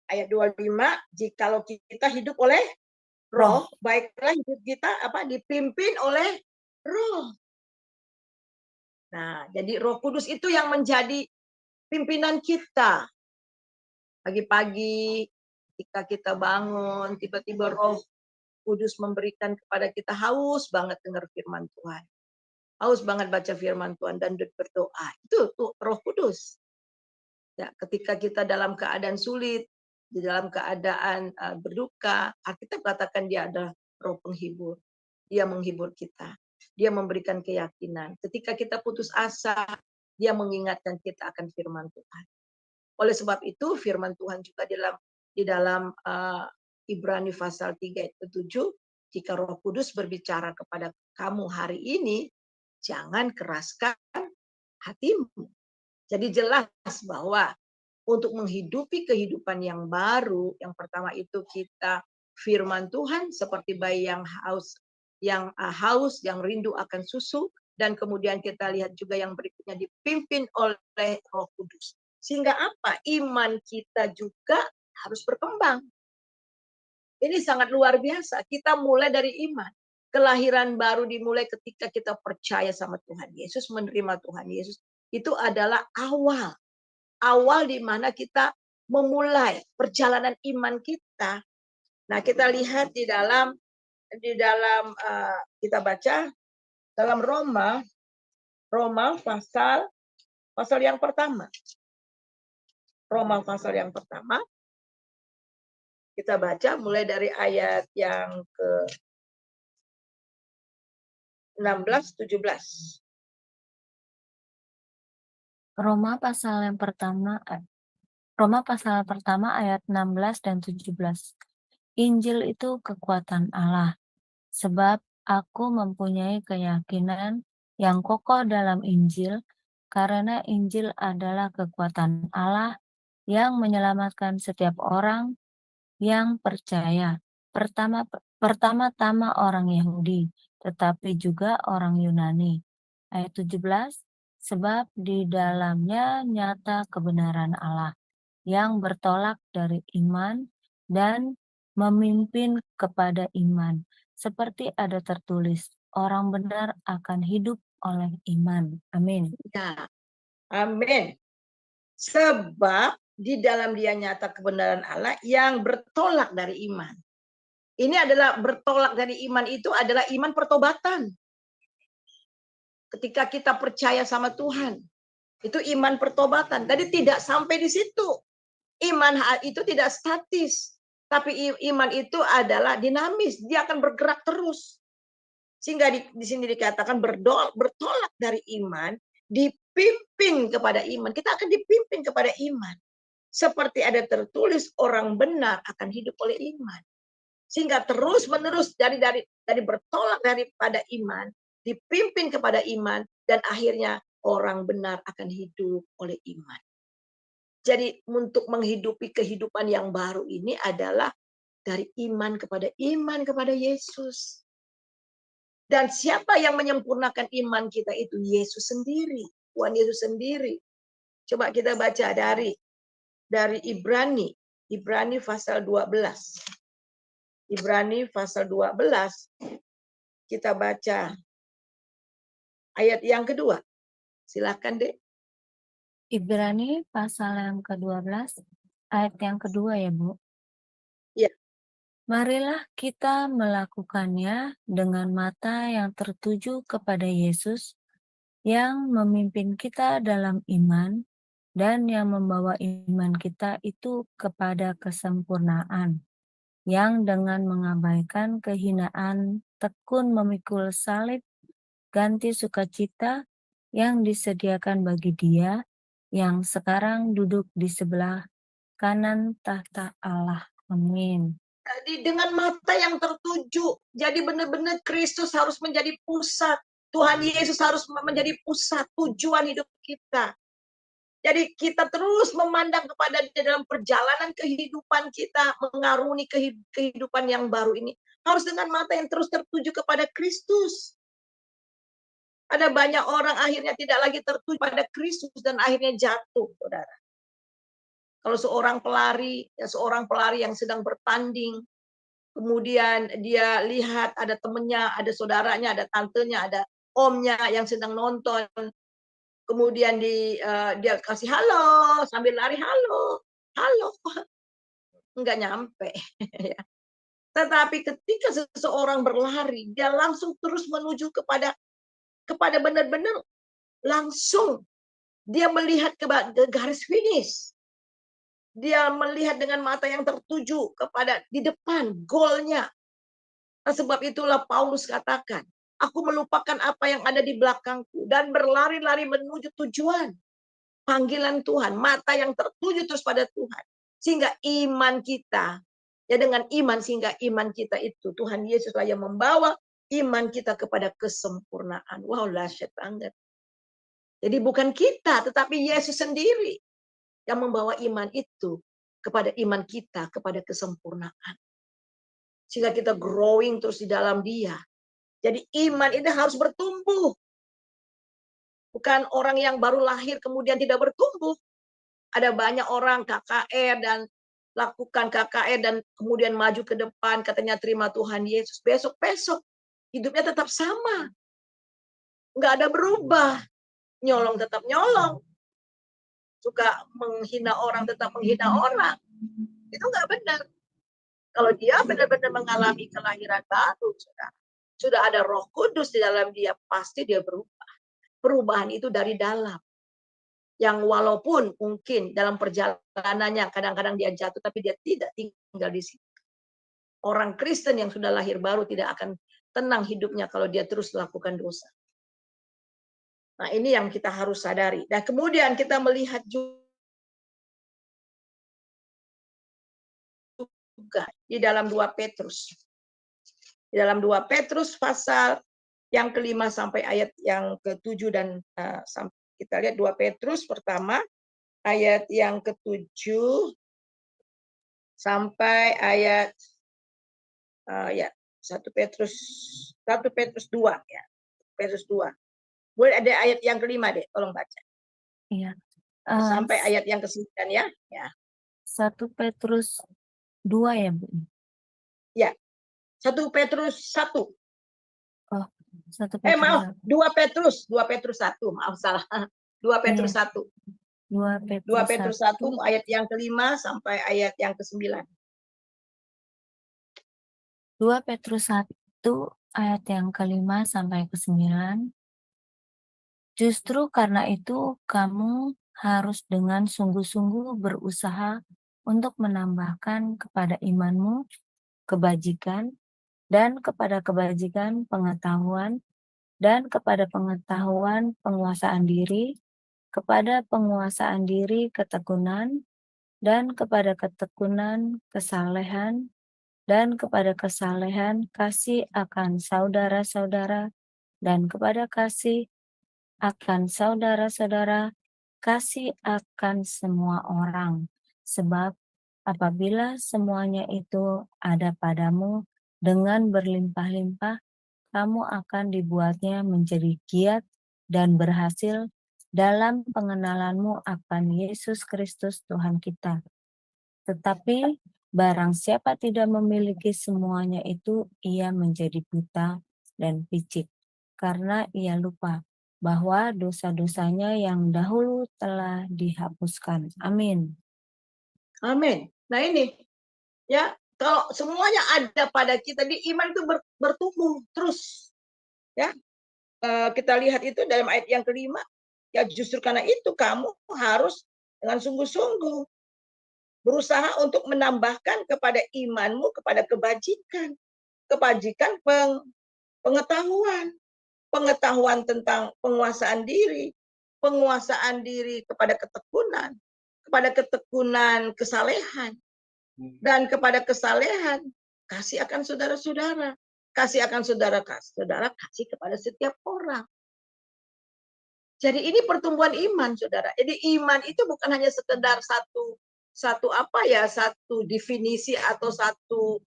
Ayat 25, jikalau kita hidup oleh Roh, baiklah hidup kita dipimpin oleh Roh. Nah, jadi Roh Kudus itu yang menjadi pimpinan kita. Pagi-pagi ketika kita bangun, tiba-tiba Roh Kudus memberikan kepada kita haus banget dengar firman Tuhan. Haus banget baca firman Tuhan dan berdoa. Itu tuh Roh Kudus. Ya, ketika kita dalam keadaan sulit, di dalam keadaan berduka, Alkitab katakan dia adalah Roh penghibur. Dia menghibur kita. Dia memberikan keyakinan. Ketika kita putus asa, dia mengingatkan kita akan firman Tuhan. Oleh sebab itu firman Tuhan juga di dalam Ibrani pasal 3 ayat 7, jika Roh Kudus berbicara kepada kamu hari ini, jangan keraskan hatimu. Jadi jelas bahwa untuk menghidupi kehidupan yang baru, yang pertama itu kita firman Tuhan seperti bayi yang haus, yang rindu akan susu, dan kemudian kita lihat juga yang berikutnya dipimpin oleh Roh Kudus. Sehingga apa? Iman kita juga harus berkembang. Ini sangat luar biasa. Kita mulai dari iman. Kelahiran baru dimulai ketika kita percaya sama Tuhan Yesus, menerima Tuhan Yesus. Itu adalah awal di mana kita memulai perjalanan iman kita. Nah, kita lihat di dalam kita baca dalam Roma pasal yang pertama. Roma pasal yang pertama. Kita baca mulai dari ayat yang ke 16 17. Roma pasal pertama ayat 16 dan 17. Injil itu kekuatan Allah, sebab aku mempunyai keyakinan yang kokoh dalam Injil, karena Injil adalah kekuatan Allah yang menyelamatkan setiap orang yang percaya. Pertama-tama orang Yahudi, tetapi juga orang Yunani. Ayat 17, sebab di dalamnya nyata kebenaran Allah yang bertolak dari iman dan memimpin kepada iman. Seperti ada tertulis, orang benar akan hidup oleh iman. Amin. Ya, amin. Sebab di dalam dia nyata kebenaran Allah yang bertolak dari iman. Ini adalah bertolak dari iman, itu adalah iman pertobatan. Ketika kita percaya sama Tuhan, itu iman pertobatan. Jadi tidak sampai di situ. Iman itu tidak statis, tapi iman itu adalah dinamis. Dia akan bergerak terus. Sehingga di sini dikatakan bertolak dari iman, dipimpin kepada iman. Kita akan dipimpin kepada iman. Seperti ada tertulis, orang benar akan hidup oleh iman. Sehingga terus menerus dari bertolak daripada iman, dipimpin kepada iman, dan akhirnya orang benar akan hidup oleh iman. Jadi untuk menghidupi kehidupan yang baru ini adalah dari iman kepada Yesus. Dan siapa yang menyempurnakan iman kita itu? Yesus sendiri, Tuhan Yesus sendiri. Coba kita baca dari Ibrani pasal 12. Ibrani pasal 12, kita baca ayat yang kedua. Silakan, Dek. Ibrani pasal yang ke-12, ayat yang kedua ya, Bu? Ya. Marilah kita melakukannya dengan mata yang tertuju kepada Yesus, yang memimpin kita dalam iman, dan yang membawa iman kita itu kepada kesempurnaan, yang dengan mengabaikan kehinaan tekun memikul salib, ganti sukacita yang disediakan bagi Dia yang sekarang duduk di sebelah kanan tahta Allah. Amin. Jadi dengan mata yang tertuju. Jadi benar-benar Kristus harus menjadi pusat. Tuhan Yesus harus menjadi pusat tujuan hidup kita. Jadi kita terus memandang kepada dia dalam perjalanan kehidupan kita, mengarungi kehidupan yang baru ini. Harus dengan mata yang terus tertuju kepada Kristus. Ada banyak orang akhirnya tidak lagi tertuju pada Kristus dan akhirnya jatuh, saudara. Kalau seorang pelari yang sedang bertanding, kemudian dia lihat ada temennya, ada saudaranya, ada tantenya, ada omnya yang sedang nonton. Kemudian dia kasih halo, sambil lari halo, enggak nyampe. Tetapi ketika seseorang berlari, dia langsung terus menuju kepada benar-benar langsung dia melihat ke garis finish. Dia melihat dengan mata yang tertuju kepada di depan golnya. Nah, sebab itulah Paulus katakan, aku melupakan apa yang ada di belakangku dan berlari-lari menuju tujuan. Panggilan Tuhan, mata yang tertuju terus pada Tuhan. Sehingga iman kita, ya dengan iman, sehingga iman kita itu, Tuhan Yesuslah yang membawa iman kita kepada kesempurnaan. Wow, dahsyat banget. Jadi bukan kita, tetapi Yesus sendiri yang membawa iman itu kepada iman kita, kepada kesempurnaan. Sehingga kita growing terus di dalam Dia. Jadi iman itu harus bertumbuh. Bukan orang yang baru lahir kemudian tidak bertumbuh. Ada banyak orang KKR dan lakukan KKR dan kemudian maju ke depan, katanya terima Tuhan Yesus. Besok-besok hidupnya tetap sama. Nggak ada berubah. Nyolong tetap nyolong. Suka menghina orang tetap menghina orang. Itu nggak benar. Kalau dia benar-benar mengalami kelahiran baru, sudah ada Roh Kudus di dalam dia, pasti dia berubah. Perubahan itu dari dalam. Yang walaupun mungkin dalam perjalanannya kadang-kadang dia jatuh, tapi dia tidak tinggal di situ. Orang Kristen yang sudah lahir baru tidak akan tenang hidupnya kalau dia terus melakukan dosa. Nah, ini yang kita harus sadari. Dan kemudian kita melihat juga di dalam 2 Petrus. Di dalam 2 Petrus pasal yang ke-5 sampai ayat yang ke-7 dan kita lihat 2 Petrus pertama ayat yang ke-7 sampai ayat 1 Petrus 2 ya. Petrus 2. Boleh ada ayat yang ke-5 deh, tolong baca. Iya. Sampai ayat yang ke-9 ya. 1 Petrus 2 ya, Bu? Ya. 1 Petrus 1. Oh, 1 Petrus. Maaf, 2 Petrus 1. Maaf salah. 2 Petrus 1. 2 Petrus 1 ayat yang ke-5 sampai ayat yang ke-9. 2 Petrus 1 ayat yang ke-5 sampai ke-9. Justru karena itu kamu harus dengan sungguh-sungguh berusaha untuk menambahkan kepada imanmu kebajikan, dan kepada kebajikan pengetahuan, dan kepada pengetahuan penguasaan diri, kepada penguasaan diri ketekunan, dan kepada ketekunan kesalehan, dan kepada kesalehan kasih akan saudara-saudara, dan kepada kasih akan saudara-saudara, kasih akan semua orang. Sebab apabila semuanya itu ada padamu dengan berlimpah-limpah, kamu akan dibuatnya menjadi giat dan berhasil dalam pengenalanmu akan Yesus Kristus Tuhan kita. Tetapi barang siapa tidak memiliki semuanya itu, ia menjadi buta dan picik, karena ia lupa bahwa dosa-dosanya yang dahulu telah dihapuskan. Amin. Amin. Nah ini, ya, kalau semuanya ada pada kita, di iman itu bertumbuh terus. Ya, kita lihat itu dalam ayat yang ke-5. Ya, justru karena itu kamu harus dengan sungguh-sungguh berusaha untuk menambahkan kepada imanmu kepada kebajikan. Kebajikan pengetahuan tentang penguasaan diri kepada ketekunan kesalehan. Dan kepada kesalehan, kasih akan saudara-saudara. Kasih akan saudara-saudara, kasih kepada setiap orang. Jadi ini pertumbuhan iman, saudara. Jadi iman itu bukan hanya sekedar satu definisi atau satu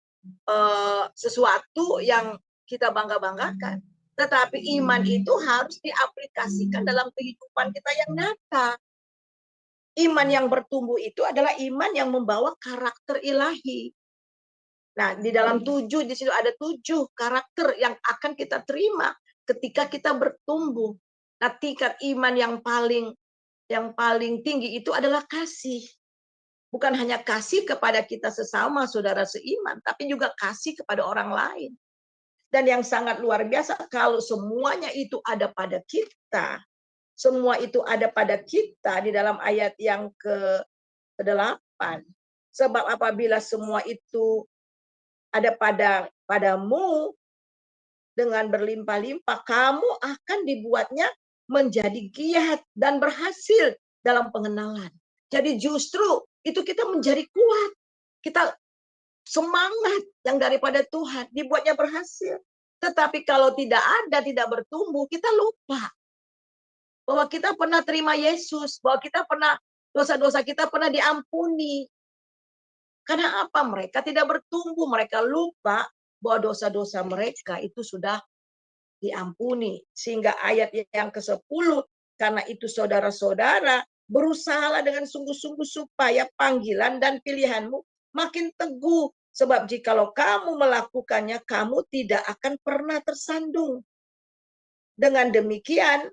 sesuatu yang kita bangga-banggakan. Tetapi iman itu harus diaplikasikan dalam kehidupan kita yang nyata. Iman yang bertumbuh itu adalah iman yang membawa karakter ilahi. Nah, di dalam di situ ada 7 karakter yang akan kita terima ketika kita bertumbuh. Nah, tingkat iman yang paling tinggi itu adalah kasih. Bukan hanya kasih kepada kita sesama saudara seiman, tapi juga kasih kepada orang lain. Dan yang sangat luar biasa, kalau semuanya itu ada pada kita, semua itu ada pada kita di dalam ayat yang ke-8. Sebab apabila semua itu ada padamu dengan berlimpah-limpah, kamu akan dibuatnya menjadi giat dan berhasil dalam pengenalan. Jadi justru itu kita menjadi kuat. Kita semangat yang daripada Tuhan, dibuatnya berhasil. Tetapi kalau tidak bertumbuh, kita lupa bahwa kita pernah terima Yesus, bahwa kita pernah dosa-dosa kita pernah diampuni. Karena apa? Mereka tidak bertumbuh, mereka lupa bahwa dosa-dosa mereka itu sudah diampuni. Sehingga ayat yang ke-10, karena itu saudara-saudara, berusahalah dengan sungguh-sungguh supaya panggilan dan pilihanmu makin teguh. Sebab jikalau kamu melakukannya, kamu tidak akan pernah tersandung. Dengan demikian,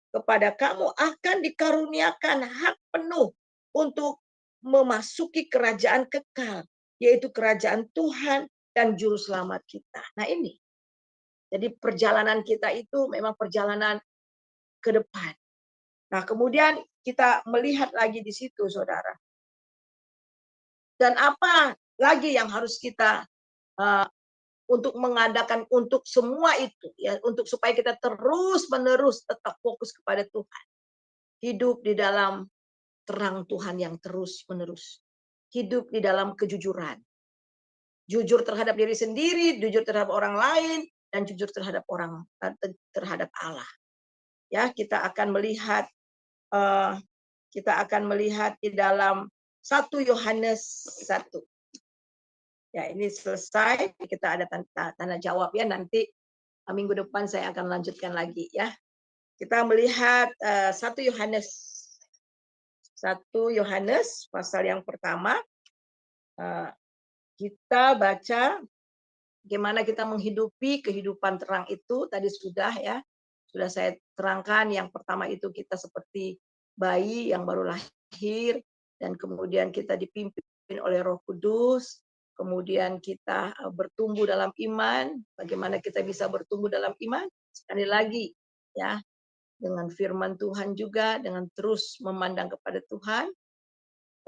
kepada kamu akan dikaruniakan hak penuh untuk memasuki kerajaan kekal, yaitu kerajaan Tuhan dan juru selamat kita. Nah ini, jadi perjalanan kita itu memang perjalanan ke depan. Nah kemudian kita melihat lagi di situ, saudara. Dan apa lagi yang harus kita untuk mengadakan untuk semua itu, ya, untuk supaya kita terus-menerus tetap fokus kepada Tuhan. Hidup di dalam terang Tuhan yang terus-menerus. Hidup di dalam kejujuran. Jujur terhadap diri sendiri, jujur terhadap orang lain, dan jujur terhadap Allah. Ya, kita akan melihat di dalam 1 Yohanes 1. Ya, ini selesai. Kita ada tanda jawab ya, nanti minggu depan saya akan lanjutkan lagi ya. Kita melihat 1 Yohanes pasal yang pertama. Kita baca bagaimana kita menghidupi kehidupan terang itu. Tadi sudah saya terangkan. Yang pertama itu kita seperti bayi yang baru lahir, dan kemudian kita dipimpin oleh Roh Kudus. Kemudian kita bertumbuh dalam iman. Bagaimana kita bisa bertumbuh dalam iman? Sekali lagi ya, dengan firman Tuhan juga, dengan terus memandang kepada Tuhan,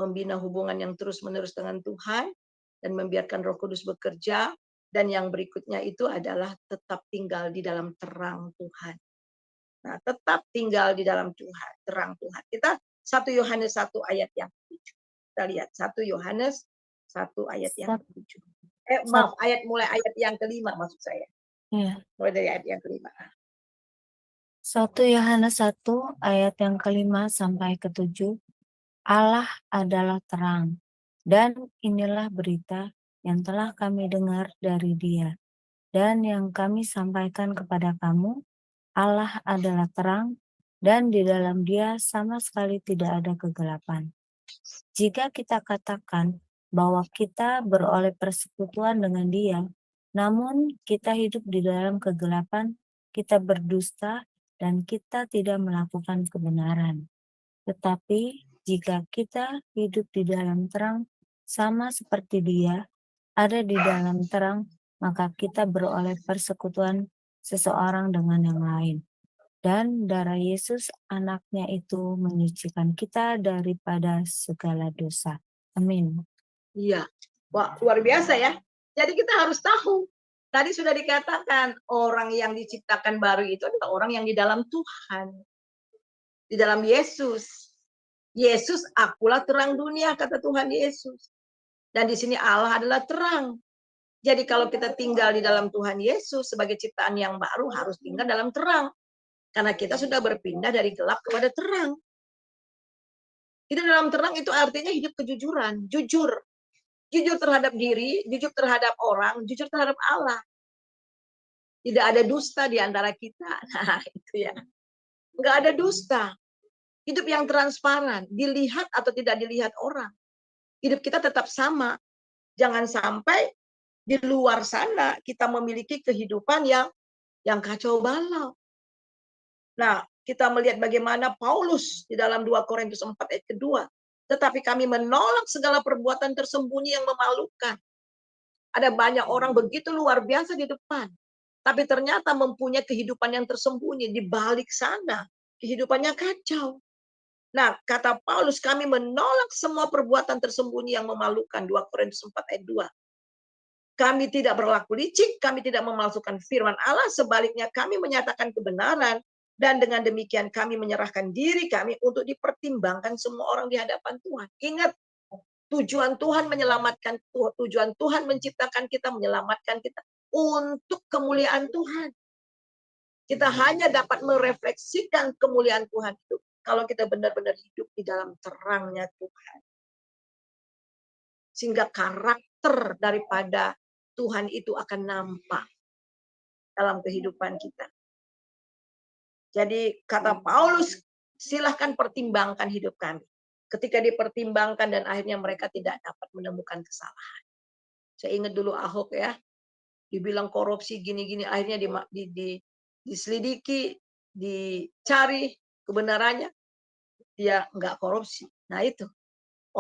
membina hubungan yang terus-menerus dengan Tuhan, dan membiarkan Roh Kudus bekerja. Dan yang berikutnya itu adalah tetap tinggal di dalam terang Tuhan. Nah, tetap tinggal di dalam Tuhan, terang Tuhan. Kita 1 Yohanes 1 ayat yang 7. Kita lihat 1 Yohanes 1 ayat yang 7. Mulai ayat yang kelima maksud saya. Iya. Mulai dari ayat yang kelima. 1 Yohanes 1 ayat yang kelima sampai ke-7. Allah adalah terang, dan inilah berita yang telah kami dengar dari Dia, dan yang kami sampaikan kepada kamu. Allah adalah terang, dan di dalam Dia sama sekali tidak ada kegelapan. Jika kita katakan bahwa kita beroleh persekutuan dengan Dia, namun kita hidup di dalam kegelapan, kita berdusta dan kita tidak melakukan kebenaran. Tetapi jika kita hidup di dalam terang, sama seperti Dia ada di dalam terang, maka kita beroleh persekutuan seseorang dengan yang lain. Dan darah Yesus anaknya itu menyucikan kita daripada segala dosa. Amin. Iya, wah luar biasa ya. Jadi kita harus tahu. Tadi sudah dikatakan orang yang diciptakan baru itu adalah orang yang di dalam Tuhan. Di dalam Yesus. Yesus, akulah terang dunia, kata Tuhan Yesus. Dan di sini Allah adalah terang. Jadi kalau kita tinggal di dalam Tuhan Yesus sebagai ciptaan yang baru harus tinggal dalam terang. Karena kita sudah berpindah dari gelap kepada terang. Hidup dalam terang itu artinya hidup kejujuran, jujur. Jujur terhadap diri, jujur terhadap orang, jujur terhadap Allah. Tidak ada dusta di antara kita. Nah, itu ya. Enggak ada dusta. Hidup yang transparan, dilihat atau tidak dilihat orang. Hidup kita tetap sama. Jangan sampai di luar sana kita memiliki kehidupan yang kacau balau. Nah, kita melihat bagaimana Paulus di dalam 2 Korintus 4 ayat kedua. Tetapi kami menolak segala perbuatan tersembunyi yang memalukan. Ada banyak orang begitu luar biasa di depan. Tapi ternyata mempunyai kehidupan yang tersembunyi. Di balik sana, kehidupannya kacau. Nah, kata Paulus, kami menolak semua perbuatan tersembunyi yang memalukan. 2 Korintus 4 ayat 2. Kami tidak berlaku licik, kami tidak memalsukan firman Allah. Sebaliknya kami menyatakan kebenaran. Dan dengan demikian kami menyerahkan diri kami untuk dipertimbangkan semua orang di hadapan Tuhan. Ingat, tujuan Tuhan menyelamatkan, tujuan Tuhan menciptakan kita, menyelamatkan kita untuk kemuliaan Tuhan. Kita hanya dapat merefleksikan kemuliaan Tuhan itu kalau kita benar-benar hidup di dalam terangnya Tuhan. Sehingga karakter daripada Tuhan itu akan nampak dalam kehidupan kita. Jadi kata Paulus, silahkan pertimbangkan hidup kami. Ketika dipertimbangkan dan akhirnya mereka tidak dapat menemukan kesalahan. Saya ingat dulu Ahok ya, dibilang korupsi gini-gini, akhirnya diselidiki, dicari kebenarannya, dia nggak korupsi. Nah itu,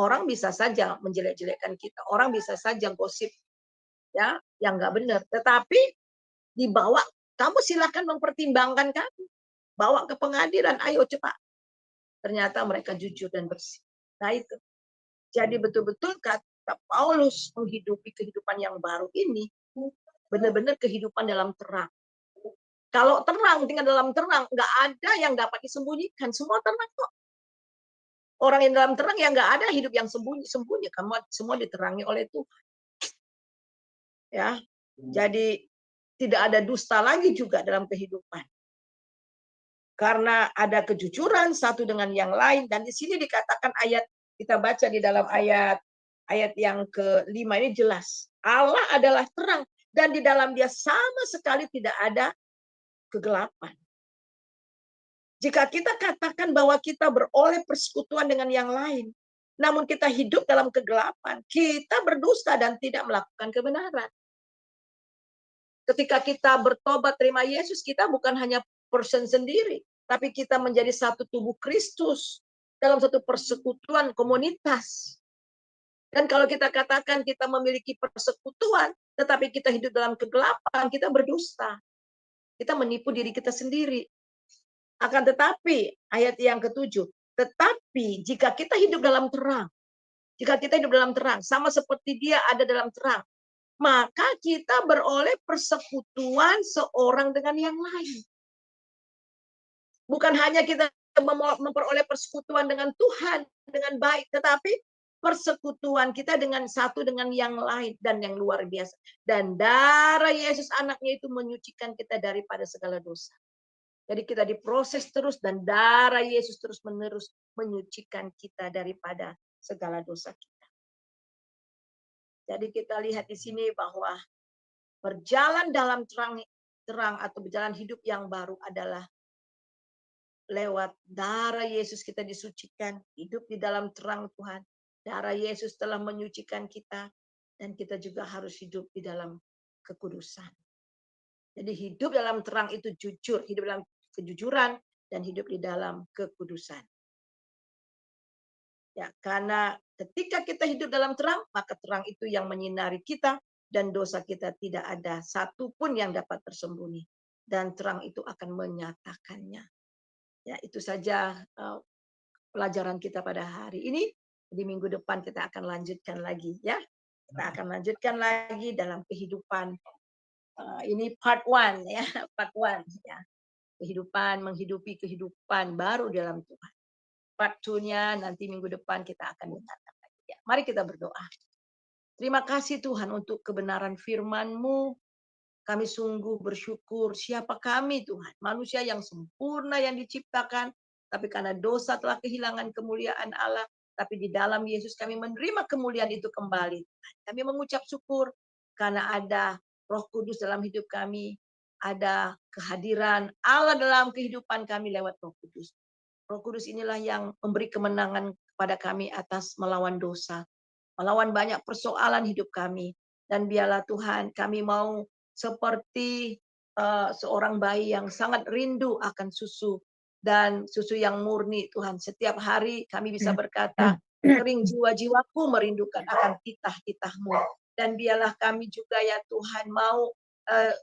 orang bisa saja menjelek-jelekkan kita, orang bisa saja gosip ya yang nggak benar, tetapi dibawa, kamu silakan mempertimbangkan kami, bawa ke pengadilan, ayo cepat. Ternyata mereka jujur dan bersih. Nah itu, jadi betul-betul kata Paulus menghidupi kehidupan yang baru ini benar-benar kehidupan dalam terang. Kalau terang, tinggal dalam terang, nggak ada yang dapat disembunyikan, semua terang kok. Orang yang dalam terang yang nggak ada hidup yang sembunyi-sembunyi, kamu semua diterangi oleh Tuhan. Ya, jadi tidak ada dusta lagi juga dalam kehidupan. Karena ada kejujuran satu dengan yang lain, dan di sini dikatakan ayat, kita baca di dalam ayat yang ke-5 ini jelas. Allah adalah terang, dan di dalam dia sama sekali tidak ada kegelapan. Jika kita katakan bahwa kita beroleh persekutuan dengan yang lain, namun kita hidup dalam kegelapan, kita berdusta dan tidak melakukan kebenaran. Ketika kita bertobat terima Yesus, kita bukan hanya person sendiri, tapi kita menjadi satu tubuh Kristus dalam satu persekutuan komunitas. Dan kalau kita katakan kita memiliki persekutuan, tetapi kita hidup dalam kegelapan, kita berdusta. Kita menipu diri kita sendiri. Akan tetapi, ayat yang ke-7, tetapi jika kita hidup dalam terang, sama seperti dia ada dalam terang, maka kita beroleh persekutuan seorang dengan yang lain. Bukan hanya kita memperoleh persekutuan dengan Tuhan dengan baik, tetapi persekutuan kita dengan satu dengan yang lain dan yang luar biasa. Dan darah Yesus anaknya itu menyucikan kita daripada segala dosa. Jadi kita diproses terus dan darah Yesus terus-menerus menyucikan kita daripada segala dosa kita. Jadi kita lihat di sini bahwa berjalan dalam terang atau berjalan hidup yang baru adalah lewat darah Yesus kita disucikan, hidup di dalam terang Tuhan. Darah Yesus telah menyucikan kita dan kita juga harus hidup di dalam kekudusan. Jadi hidup dalam terang itu jujur, hidup dalam kejujuran dan hidup di dalam kekudusan. Ya, karena ketika kita hidup dalam terang, maka terang itu yang menyinari kita dan dosa kita tidak ada satupun yang dapat tersembunyi dan terang itu akan menyatakannya. Ya, itu saja pelajaran kita pada hari ini. Di minggu depan kita akan lanjutkan lagi ya. Kita akan lanjutkan lagi dalam kehidupan ini part 1 ya, part 1 ya. Kehidupan menghidupi kehidupan baru dalam Tuhan. Part 2-nya nanti minggu depan kita akan dengarkan lagi ya. Mari kita berdoa. Terima kasih Tuhan untuk kebenaran firman-Mu. Kami sungguh bersyukur. Siapa kami Tuhan? Manusia yang sempurna yang diciptakan. Tapi karena dosa telah kehilangan kemuliaan Allah. Tapi di dalam Yesus kami menerima kemuliaan itu kembali. Kami mengucap syukur karena ada Roh Kudus dalam hidup kami. Ada kehadiran Allah dalam kehidupan kami lewat Roh Kudus. Roh Kudus inilah yang memberi kemenangan kepada kami atas melawan dosa. Melawan banyak persoalan hidup kami. Dan biarlah Tuhan kami mau seperti seorang bayi yang sangat rindu akan susu. Dan susu yang murni Tuhan. Setiap hari kami bisa berkata, kering jiwa-jiwaku merindukan akan titah-titah-Mu. Dan biarlah kami juga ya Tuhan mau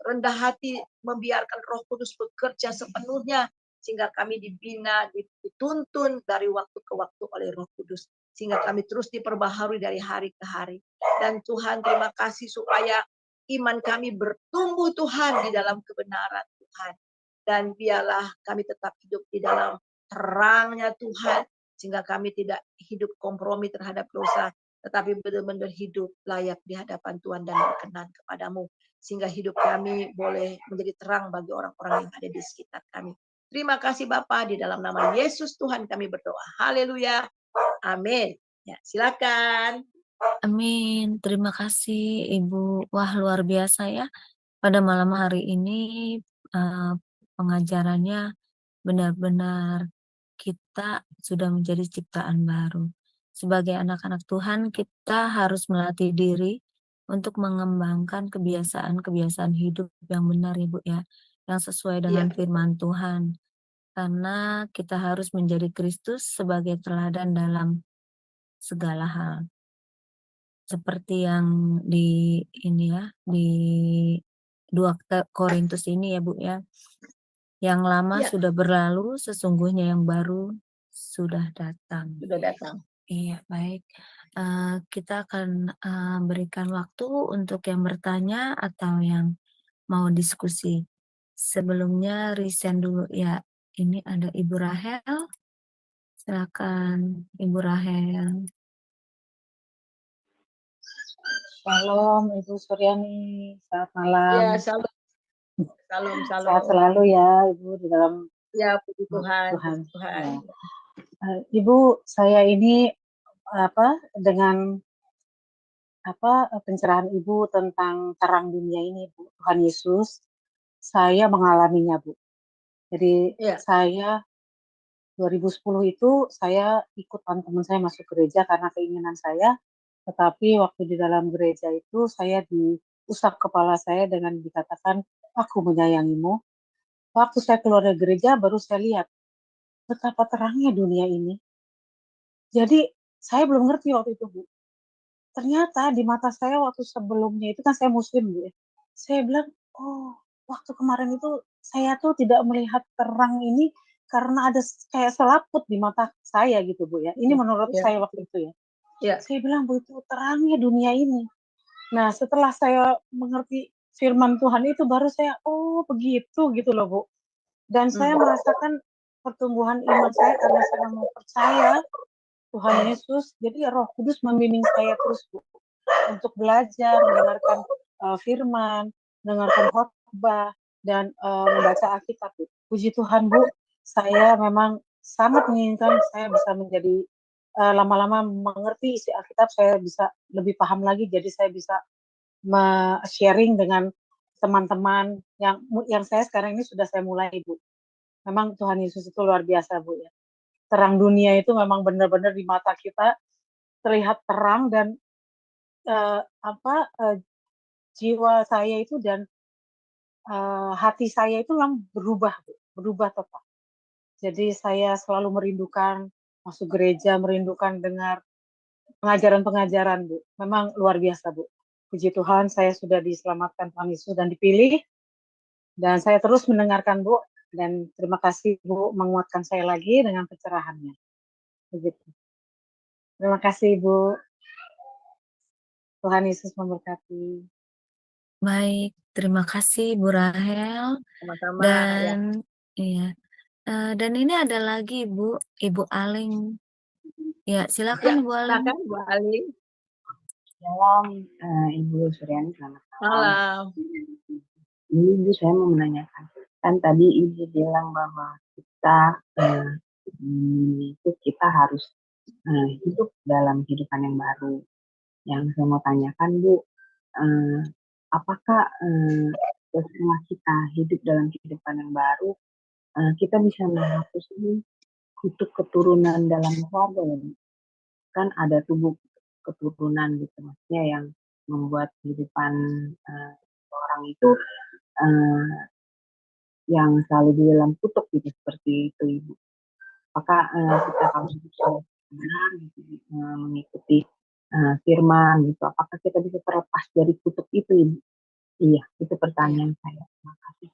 rendah hati membiarkan Roh Kudus bekerja sepenuhnya. Sehingga kami dibina, dituntun dari waktu ke waktu oleh Roh Kudus. Sehingga kami terus diperbaharui dari hari ke hari. Dan Tuhan terima kasih supaya iman kami bertumbuh Tuhan di dalam kebenaran Tuhan. Dan biarlah kami tetap hidup di dalam terangnya Tuhan. Sehingga kami tidak hidup kompromi terhadap dosa. Tetapi benar-benar hidup layak di hadapan Tuhan dan berkenan kepadamu. Sehingga hidup kami boleh menjadi terang bagi orang-orang yang ada di sekitar kami. Terima kasih Bapa, di dalam nama Yesus Tuhan kami berdoa. Haleluya. Amin. Ya, silakan. Amin. Terima kasih Ibu. Wah, luar biasa ya. Pada malam hari ini pengajarannya benar-benar kita sudah menjadi ciptaan baru. Sebagai anak-anak Tuhan, kita harus melatih diri untuk mengembangkan kebiasaan-kebiasaan hidup yang benar, Ibu ya, yang sesuai dengan firman Tuhan. Karena kita harus menjadi Kristus sebagai teladan dalam segala hal. Seperti yang di ini ya, di 2 Korintus ini ya Bu ya. Yang lama sudah berlalu, sesungguhnya yang baru sudah datang. Sudah datang. Iya, baik. Kita akan berikan waktu untuk yang bertanya atau yang mau diskusi. Sebelumnya resign dulu ya. Ini ada Ibu Rahel. Silakan Ibu Rahel. Shalom Ibu Suryani, selamat malam. Ya, shalom. Shalom. Sehat selalu ya Ibu di dalam puji Tuhan. Tuhan. Tuhan. Ya. Ibu, saya ini dengan pencerahan Ibu tentang terang dunia ini, Bu, Tuhan Yesus, saya mengalaminya, Bu. Jadi saya 2010 itu saya ikutan teman saya masuk gereja karena keinginan saya, tetapi waktu di dalam gereja itu saya diusap kepala saya dengan dikatakan, aku menyayangimu. Waktu saya keluar dari gereja baru saya lihat betapa terangnya dunia ini. Jadi saya belum ngerti waktu itu, Bu. Ternyata di mata saya waktu sebelumnya itu kan saya muslim, Bu ya. Saya bilang, oh waktu kemarin itu saya tuh tidak melihat terang ini karena ada kayak selaput di mata saya gitu, Bu ya. Ini menurut saya waktu itu ya. Saya bilang, Bu, itu terangnya dunia ini. Nah, setelah saya mengerti firman Tuhan itu baru saya, oh begitu gitu loh, Bu. Dan saya merasakan pertumbuhan iman saya karena saya mau percaya Tuhan Yesus. Jadi Roh Kudus membimbing saya terus, Bu, untuk belajar, mendengarkan firman, mendengarkan khotbah, dan membaca Alkitab, Bu. Puji Tuhan, Bu, saya memang sangat menginginkan saya bisa menjadi lama-lama mengerti isi Alkitab, saya bisa lebih paham lagi, jadi saya bisa sharing dengan teman-teman yang saya sekarang ini sudah saya mulai, Bu. Memang Tuhan Yesus itu luar biasa, Bu ya. Terang dunia itu memang benar-benar di mata kita terlihat terang dan jiwa saya itu dan hati saya itu memang berubah total. Jadi saya selalu merindukan masuk gereja, merindukan dengar pengajaran-pengajaran, Bu. Memang luar biasa, Bu. Puji Tuhan, saya sudah diselamatkan Tuhan Yesus dan dipilih. Dan saya terus mendengarkan, Bu. Dan terima kasih, Bu, menguatkan saya lagi dengan pencerahannya. Begitu. Terima kasih, Bu. Tuhan Yesus memberkati. Baik, terima kasih Bu Rahel. Sama-sama. Dan iya. Dan ini ada lagi Ibu Aling. Ya, silakan Ibu Aling. Silakan Bu Aling. Malam, Ibu Suryani, selamat malam. Malam. Ini Ibu, saya mau menanyakan, kan tadi Ibu bilang bahwa kita itu kita harus hidup dalam kehidupan yang baru. Yang saya mau tanyakan Bu, apakah setelah kita hidup dalam kehidupan yang baru, kita bisa menghapus ini kutuk keturunan dalam keluarga ya Bu? Kan ada tubuh keturunan gitu, maksudnya yang membuat kehidupan orang itu yang selalu di dalam kutuk gitu, seperti itu Ibu. Apakah kita harus benar gitu, mengikuti firman gitu, apakah kita bisa terlepas dari kutuk itu Ibu? Iya, itu pertanyaan saya. Terima kasih.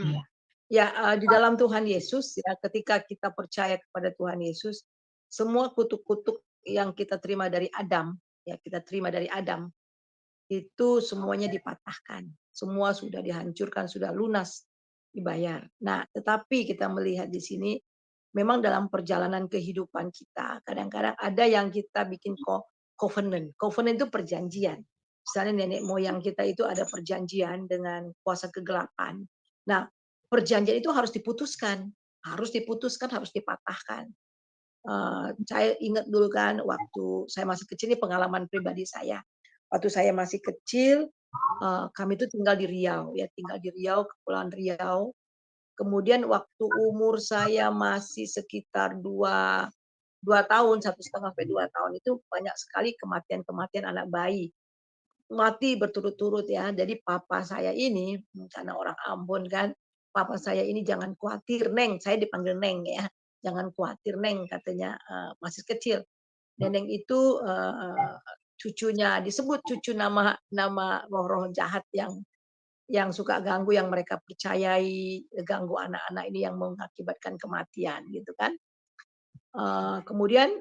Iya. Ya, di dalam Tuhan Yesus ya, ketika kita percaya kepada Tuhan Yesus, semua kutuk-kutuk yang kita terima dari Adam, ya kita terima dari Adam, itu semuanya dipatahkan. Semua sudah dihancurkan, sudah lunas, dibayar. Nah, tetapi kita melihat di sini, memang dalam perjalanan kehidupan kita, kadang-kadang ada yang kita bikin covenant. Covenant itu perjanjian. Misalnya nenek moyang kita itu ada perjanjian dengan kuasa kegelapan. Nah, perjanjian itu harus diputuskan, harus dipatahkan. Saya ingat dulu kan waktu saya masih kecil, ini pengalaman pribadi saya. Waktu saya masih kecil, kami itu tinggal di Riau, ya tinggal di Riau, Kepulauan Riau. Kemudian waktu umur saya masih sekitar 2 tahun, 1,5 sampai 2 tahun itu banyak sekali kematian-kematian anak bayi. Mati berturut-turut ya. Jadi papa saya ini, karena orang Ambon kan, papa saya ini jangan khawatir Neng, saya dipanggil Neng ya. Jangan khawatir Neng katanya, masih kecil. Neneng itu cucunya disebut cucu nama roh-roh jahat yang suka ganggu, yang mereka percayai ganggu anak-anak ini yang mengakibatkan kematian gitu kan. Kemudian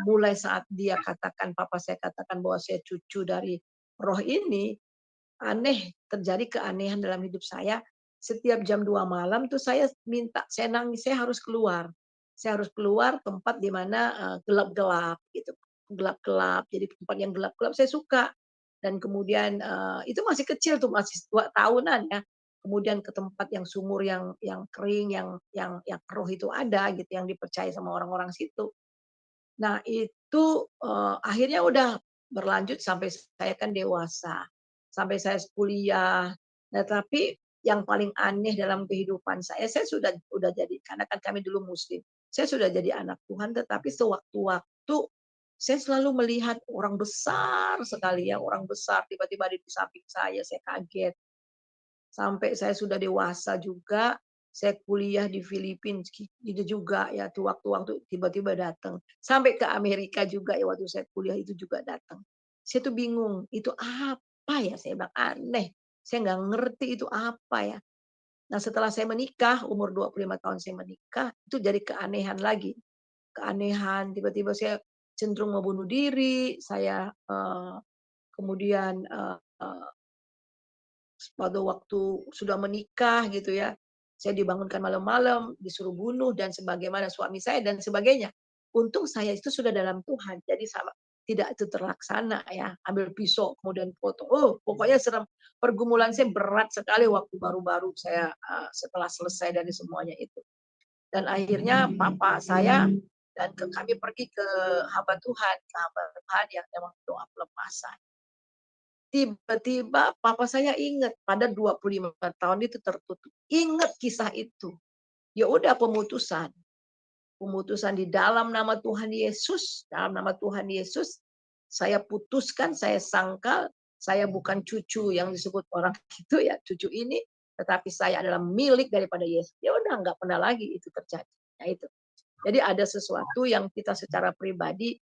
mulai saat dia katakan, papa saya katakan bahwa saya cucu dari roh ini, aneh, terjadi keanehan dalam hidup saya. Setiap jam 2 malam tuh saya minta, saya nangis, saya harus keluar. Saya harus keluar tempat di mana gelap-gelap gitu. Gelap-gelap, jadi tempat yang gelap-gelap saya suka. Dan kemudian itu masih kecil tuh, masih 2 tahunan ya. Kemudian ke tempat yang sumur yang kering, yang keruh itu ada gitu, yang dipercaya sama orang-orang situ. Nah itu akhirnya udah berlanjut sampai saya kan dewasa, sampai saya kuliah. Nah tapi yang paling aneh dalam kehidupan saya sudah jadi, karena kan kami dulu muslim, saya sudah jadi anak Tuhan, tetapi sewaktu-waktu saya selalu melihat orang besar sekali ya, orang besar tiba-tiba ada di samping saya kaget. Sampai saya sudah dewasa juga, saya kuliah di Filipina itu juga ya, tuh waktu-waktu tiba-tiba datang. Sampai ke Amerika juga ya, waktu saya kuliah itu juga datang. Saya tuh bingung, itu apa ya? Saya bilang aneh. Saya nggak ngerti itu apa ya. Nah, setelah saya menikah, umur 25 tahun saya menikah, itu jadi keanehan lagi. Keanehan, tiba-tiba saya cenderung mau bunuh diri, saya kemudian pada waktu sudah menikah gitu ya, saya dibangunkan malam-malam, disuruh bunuh dan sebagaimana suami saya dan sebagainya. Untung saya itu sudah dalam Tuhan, jadi sama tidak itu terlaksana ya, ambil pisau kemudian potong. Oh, pokoknya serem. Pergumulan saya berat sekali waktu baru-baru saya setelah selesai dari semuanya itu. Dan akhirnya papa saya dan kami pergi ke hamba Tuhan, yang memang doa pelepasan. Tiba-tiba papa saya ingat pada 25 tahun itu tertutup. Ingat kisah itu. Ya udah pemutusan. Pemutusan di dalam nama Tuhan Yesus, dalam nama Tuhan Yesus, saya putuskan, saya sangkal, saya bukan cucu yang disebut orang itu ya, cucu ini, tetapi saya adalah milik daripada Yesus. Ya udah nggak pernah lagi itu terjadi. Nah itu. Jadi ada sesuatu yang kita secara pribadi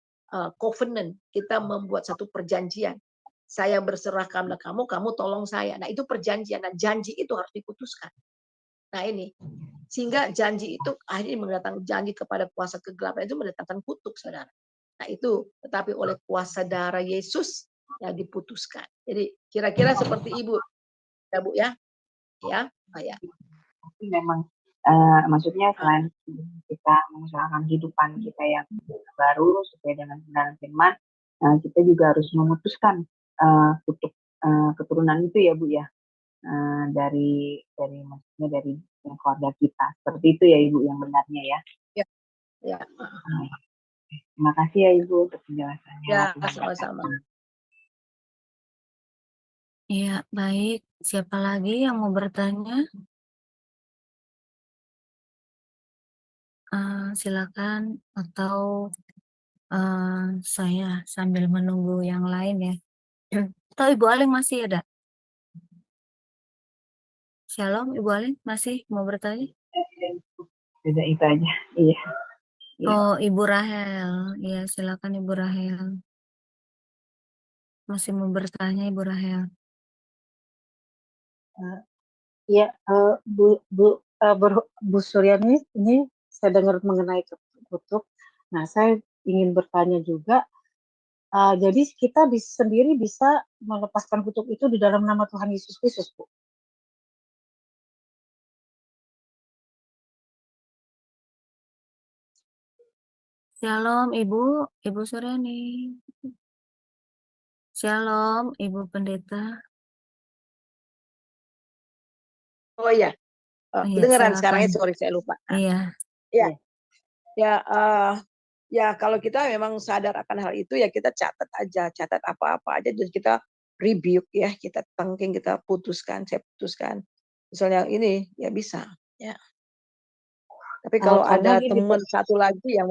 covenant, kita membuat satu perjanjian. Saya berserah karena kamu, kamu tolong saya. Nah itu perjanjian, nah janji itu harus diputuskan. Nah ini, sehingga janji itu akhirnya mendatangkan janji kepada kuasa kegelapan itu mendatangkan kutuk, saudara. Nah itu, tetapi oleh kuasa darah Yesus ya diputuskan. Jadi kira-kira seperti ibu, ya bu ya, ya, ya. Tapi memang maksudnya selain kita mengusahakan kehidupan kita yang baru sesuai dengan kebenaran firman, kita juga harus memutuskan kutuk keturunan itu ya Bu ya, dari maksudnya dari keluarga kita. Seperti itu ya Ibu yang benarnya ya. Ya, ya. Terima kasih ya Ibu untuk penjelasannya. Ya, Tuhan sama-sama. berkati. Iya, baik. Siapa lagi yang mau bertanya? Silakan, atau saya sambil menunggu yang lain ya. Atau Ibu Aling masih ada? Shalom, Ibu Aling masih mau bertanya? Sudah itu aja. Iya. Iya. Oh, Ibu Rahel. Iya, silakan Ibu Rahel. Masih mau bertanya Ibu Rahel? Iya, Bu Suryani, ini saya dengar mengenai kutuk. Nah, saya ingin bertanya juga, jadi kita sendiri bisa melepaskan kutuk itu di dalam nama Tuhan Yesus Kristus, Bu? Shalom Ibu, Ibu Suryani. Shalom Ibu Pendeta. Oh iya, Iya, kedengeran sekarang ya, silakan. sorry saya lupa. Iya. Ya kalau kita memang sadar akan hal itu ya kita catat apa-apa aja dan kita rebuke ya, kita tengking, kita putuskan, saya putuskan. Misalnya ini ya bisa ya. Tapi kalau Karena ada gini, Bu. teman satu lagi yang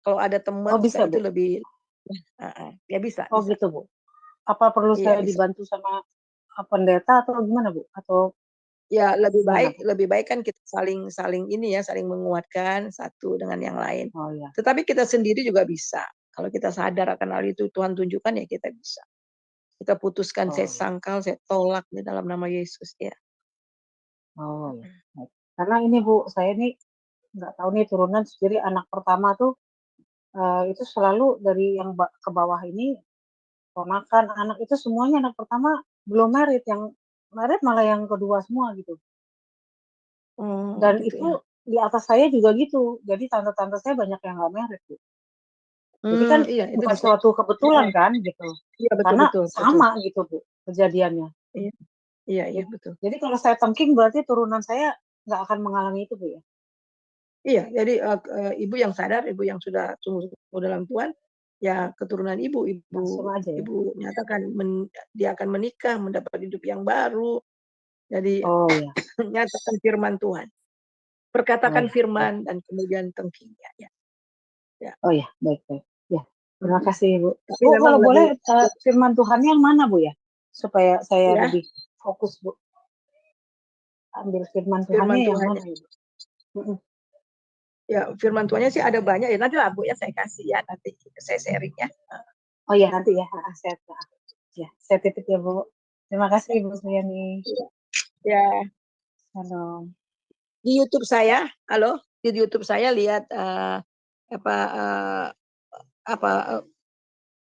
kalau ada teman bisa, itu Bu. lebih ya bisa. Oh bisa. gitu, Bu. Apa perlu Iya, saya bisa. dibantu sama pendeta atau gimana, Bu? Atau Ya lebih gimana, baik kan kita saling ini ya, saling menguatkan satu dengan yang lain. Oh ya. Tetapi kita sendiri juga bisa. Kalau kita sadar akan hal itu Tuhan tunjukkan ya kita bisa. Kita putuskan, saya sangkal, saya tolak di dalam nama Yesus ya. Oh ya. Karena ini Bu, saya ini nggak tahu nih turunan sendiri anak pertama tuh itu selalu dari yang ke bawah ini ponakan anak itu semuanya anak pertama belum married, yang married malah yang kedua semua gitu. Dan Gitu itu ya. di atas saya juga gitu. Jadi tante-tante saya banyak yang nggak married gitu. Jadi kan Iya, itu bukan suatu kebetulan kan gitu. Iya, Karena betul. sama gitu Bu kejadiannya. Iya, betul. Jadi kalau saya tengking berarti turunan saya nggak akan mengalami itu Bu ya. Iya, jadi ibu yang sadar, ibu yang sudah sungguh dalam Tuhan, ya keturunan ibu Langsung aja ya. ibu nyatakan dia akan menikah, mendapat hidup yang baru. Jadi Oh ya. nyatakan firman Tuhan. Perkatakan firman dan kemudian tengkingnya ya. Oh ya, baik. Ya, terima kasih Bu. Tapi Bu, memang kalau boleh lebih firman Tuhan yang mana Bu ya? Supaya saya Ya. lebih fokus Bu. Ambil firman Firman Tuhannya yang Tuhannya. mana Ibu? Ya, firman Tuhannya sih ada banyak ya. Nanti lah Bu ya saya kasih ya, nanti saya sharing ya. Oh ya, nanti ya. Saya titip ya Bu. Terima kasih Ibu Suryani. Ya. Halo. Di YouTube saya, halo, di YouTube saya lihat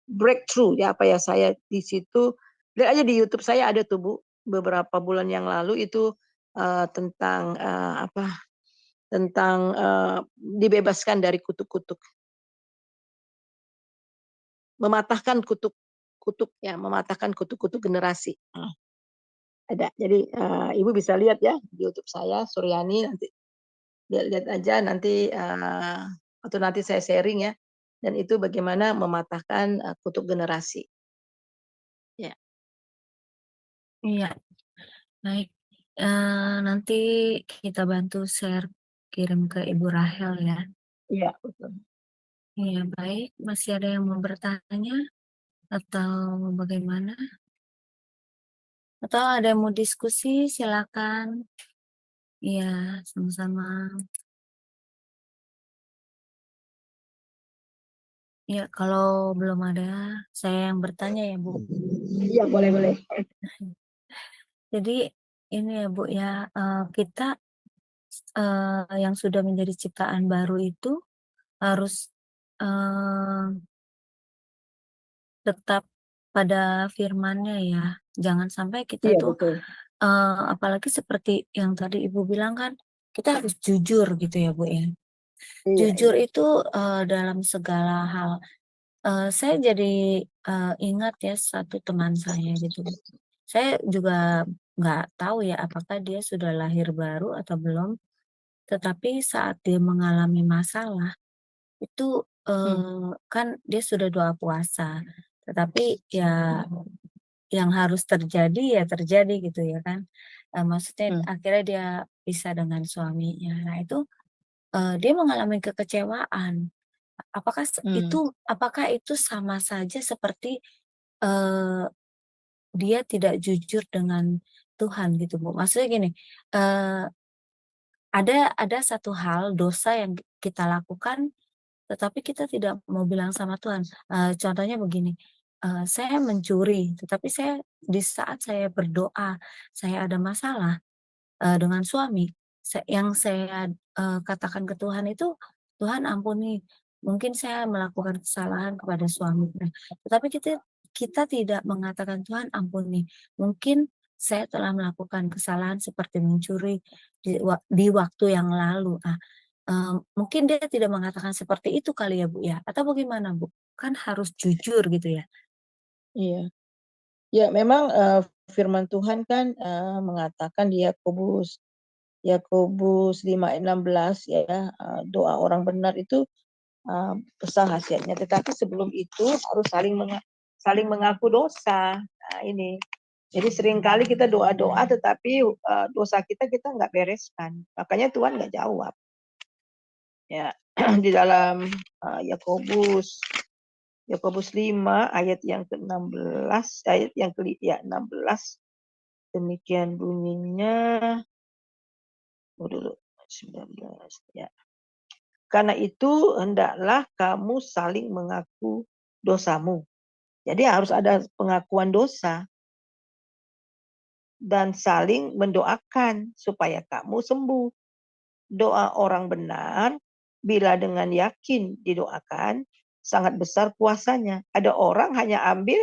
breakthrough ya apa ya, saya di situ lihat aja di YouTube saya ada tuh Bu beberapa bulan yang lalu itu tentang tentang dibebaskan dari kutuk-kutuk, mematahkan kutuk ya, mematahkan kutuk-kutuk generasi. Ada, jadi Ibu bisa lihat ya di YouTube saya Suryani, nanti lihat aja nanti atau nanti saya sharing ya, dan itu bagaimana mematahkan kutuk generasi. Ya. Iya, baik. Nanti kita bantu share, kirim ke Ibu Rahel ya. Iya, betul. Iya, baik. Masih ada yang mau bertanya atau bagaimana? Atau ada yang mau diskusi, silakan. Iya, sama-sama. Ya, kalau belum ada, saya yang bertanya ya, Bu. Iya, boleh. Jadi ini ya, Bu ya, kita yang sudah menjadi ciptaan baru itu harus tetap pada firman-Nya ya. Jangan sampai kita tuh apalagi seperti yang tadi Ibu bilang kan, kita harus jujur gitu ya, Bu ya. Jujur itu dalam segala hal. Saya jadi ingat ya satu teman saya gitu. Saya juga nggak tahu ya apakah dia sudah lahir baru atau belum, tetapi saat dia mengalami masalah itu, Hmm. kan dia sudah doa puasa, tetapi ya yang harus terjadi ya terjadi gitu ya kan. Maksudnya Hmm. akhirnya dia pisah dengan suaminya. Nah itu, dia mengalami kekecewaan. Hmm. Apakah itu sama saja seperti, eee, dia tidak jujur dengan Tuhan gitu, Bu? Maksudnya gini, eee, ada satu hal dosa yang kita lakukan, tetapi kita tidak mau bilang sama Tuhan. Contohnya begini, saya mencuri, tetapi di saat saya berdoa, saya ada masalah dengan suami, yang saya, katakan ke Tuhan itu, "Tuhan ampuni, mungkin saya melakukan kesalahan kepada suami." Nah, tetapi kita kita tidak mengatakan, "Tuhan ampuni, mungkin saya telah melakukan kesalahan seperti mencuri di waktu yang lalu." Nah, mungkin dia tidak mengatakan seperti itu kali ya, Bu, ya? Atau bagaimana, Bu? Kan harus jujur gitu ya? Iya. Ya memang, firman Tuhan kan, mengatakan di Yakobus 5:16 ya, doa orang benar itu, besar khasiatnya, tetapi sebelum itu harus saling mengaku dosa. Nah ini, jadi seringkali kita doa-doa tetapi, dosa kita nggak bereskan, makanya Tuhan nggak jawab. Ya, di dalam, Yakobus Yakobus 5 ayat yang ke-16, ayat yang 16, demikian bunyinya. Dulu 19 ya. Karena itu hendaklah kamu saling mengaku dosamu. Jadi harus ada pengakuan dosa dan saling mendoakan supaya kamu sembuh. Doa orang benar bila dengan yakin didoakan sangat besar kuasanya. Ada orang hanya ambil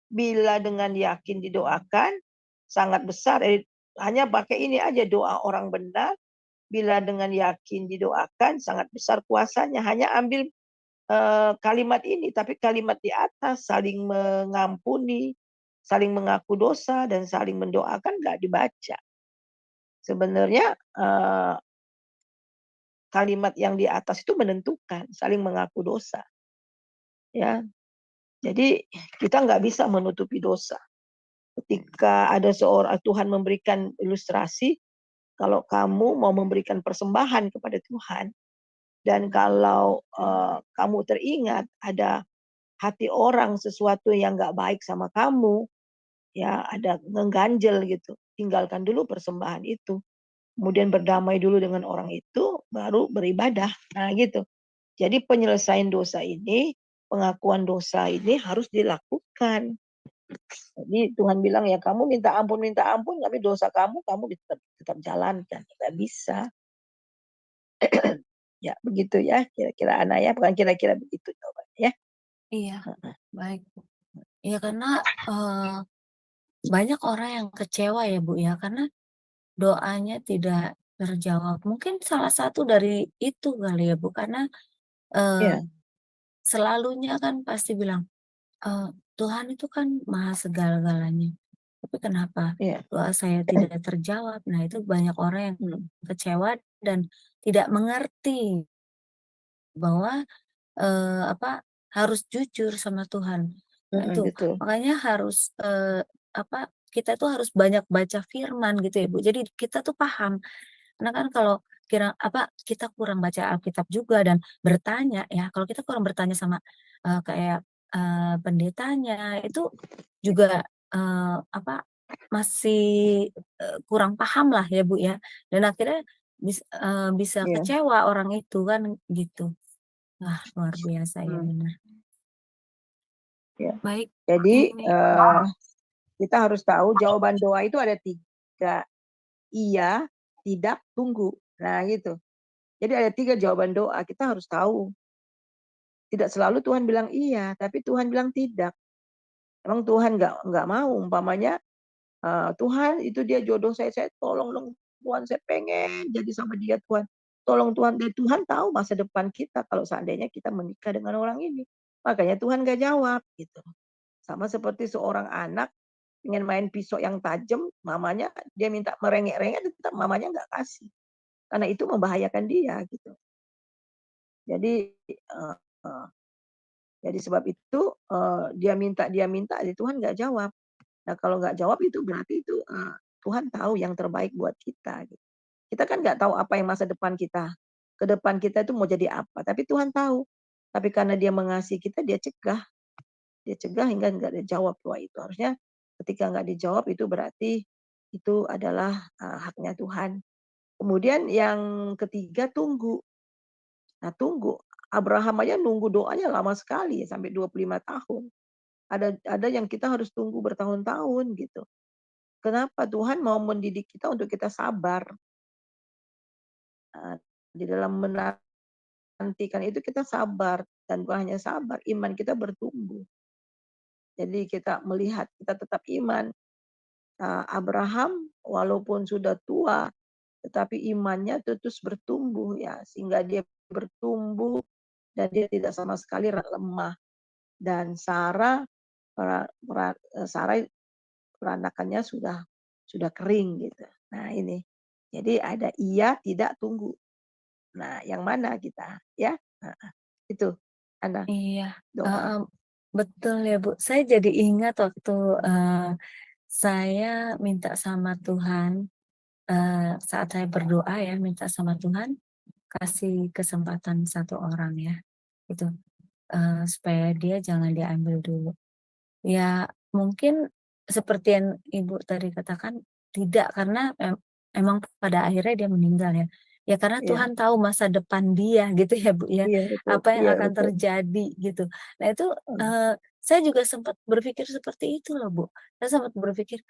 bila dengan yakin didoakan sangat besar. Hanya pakai ini aja, doa orang benar bila dengan yakin didoakan sangat besar kuasanya. Hanya ambil kalimat ini, tapi kalimat di atas saling mengampuni, saling mengaku dosa dan saling mendoakan nggak dibaca. Sebenarnya kalimat yang di atas itu menentukan saling mengaku dosa. Ya, jadi kita nggak bisa menutupi dosa. Ketika ada seorang Tuhan memberikan ilustrasi, kalau kamu mau memberikan persembahan kepada Tuhan, dan kalau kamu teringat ada hati orang sesuatu yang nggak baik sama kamu, ya ada ngeganjel gitu, tinggalkan dulu persembahan itu. Kemudian berdamai dulu dengan orang itu, baru beribadah. Nah gitu. Jadi penyelesaian dosa ini, pengakuan dosa ini harus dilakukan. Jadi Tuhan bilang ya kamu minta ampun, tapi dosa kamu tetap jalankan. Nggak bisa. Ya begitu ya, kira-kira Anaya, bukan kira-kira begitu jawabannya ya. Iya, baik. Ya karena, banyak orang yang kecewa ya, Bu, ya, karena doanya tidak terjawab. Mungkin salah satu dari itu kali ya, Bu, karena, eee, Iya, selalunya kan pasti bilang, "Tuhan itu kan maha segala-galanya, tapi kenapa iya. doa saya tidak terjawab?" Nah, itu banyak orang yang Hmm. kecewa dan tidak mengerti bahwa, harus jujur sama Tuhan. Nah itu, Betul. makanya harus, kita tuh harus banyak baca firman gitu ya, Bu. Jadi kita tuh paham, karena kan kalau kita kurang baca Alkitab juga dan bertanya ya, kalau kita kurang bertanya sama, kayak, pendetanya, itu juga, masih, kurang paham lah ya, Bu, ya. Dan akhirnya bisa Iya. kecewa orang itu kan, gitu. Wah, luar biasa ya, Hmm. benar. Ya. Baik, Jadi ini kita harus tahu jawaban doa itu ada 3, iya, tidak, tunggu. Nah gitu. Jadi ada 3 jawaban doa, kita harus tahu. Tidak selalu Tuhan bilang iya, tapi Tuhan bilang tidak. Emang Tuhan nggak mau umpamanya, Tuhan itu dia jodoh saya tolong dong Tuhan, saya pengen jadi sama dia Tuhan. Tolong Tuhan, dan Tuhan tahu masa depan kita kalau seandainya kita menikah dengan orang ini. Makanya Tuhan gak jawab gitu. Sama seperti seorang anak ingin main pisau yang tajam, mamanya dia minta merengek-rengek, tetap mamanya nggak kasih. Karena itu membahayakan dia gitu. Jadi jadi sebab itu dia minta, Tuhan nggak jawab. Nah kalau nggak jawab itu berarti itu Tuhan tahu yang terbaik buat kita. Gitu. Kita kan nggak tahu apa yang masa depan kita. Ke depan kita itu mau jadi apa. Tapi Tuhan tahu. Tapi karena dia mengasihi kita, dia cegah. Dia cegah hingga nggak dijawab doa itu. Harusnya ketika nggak dijawab itu berarti itu adalah haknya Tuhan. Kemudian yang ketiga tunggu. Nah tunggu. Abraham aja nunggu doanya lama sekali sampai 25 tahun. Ada yang kita harus tunggu bertahun-tahun gitu. Kenapa? Tuhan mau mendidik kita untuk kita sabar. Di dalam menantikan itu kita sabar. Dan bukan hanya sabar, iman kita bertumbuh. Jadi kita melihat, kita tetap iman. Abraham walaupun sudah tua, tetapi imannya terus bertumbuh ya. Sehingga dia bertumbuh dan dia tidak sama sekali lemah. Dan Sarah peranakannya sudah kering gitu. Nah ini, jadi ada iya, tidak, tunggu. Nah yang mana kita ya? Itu Anda Iya, doa. betul ya Bu. Saya jadi ingat waktu saya minta sama Tuhan, saat saya berdoa ya, minta sama Tuhan kasih kesempatan satu orang ya, itu supaya dia jangan diambil dulu. Ya mungkin seperti yang Ibu tadi katakan, tidak, karena emang pada akhirnya dia meninggal ya. Ya karena Iya, Tuhan tahu masa depan dia gitu ya Bu ya, iya betul, apa yang iya akan betul. terjadi gitu. Nah itu saya juga sempat berpikir seperti itu loh Bu. Saya sempat berpikir,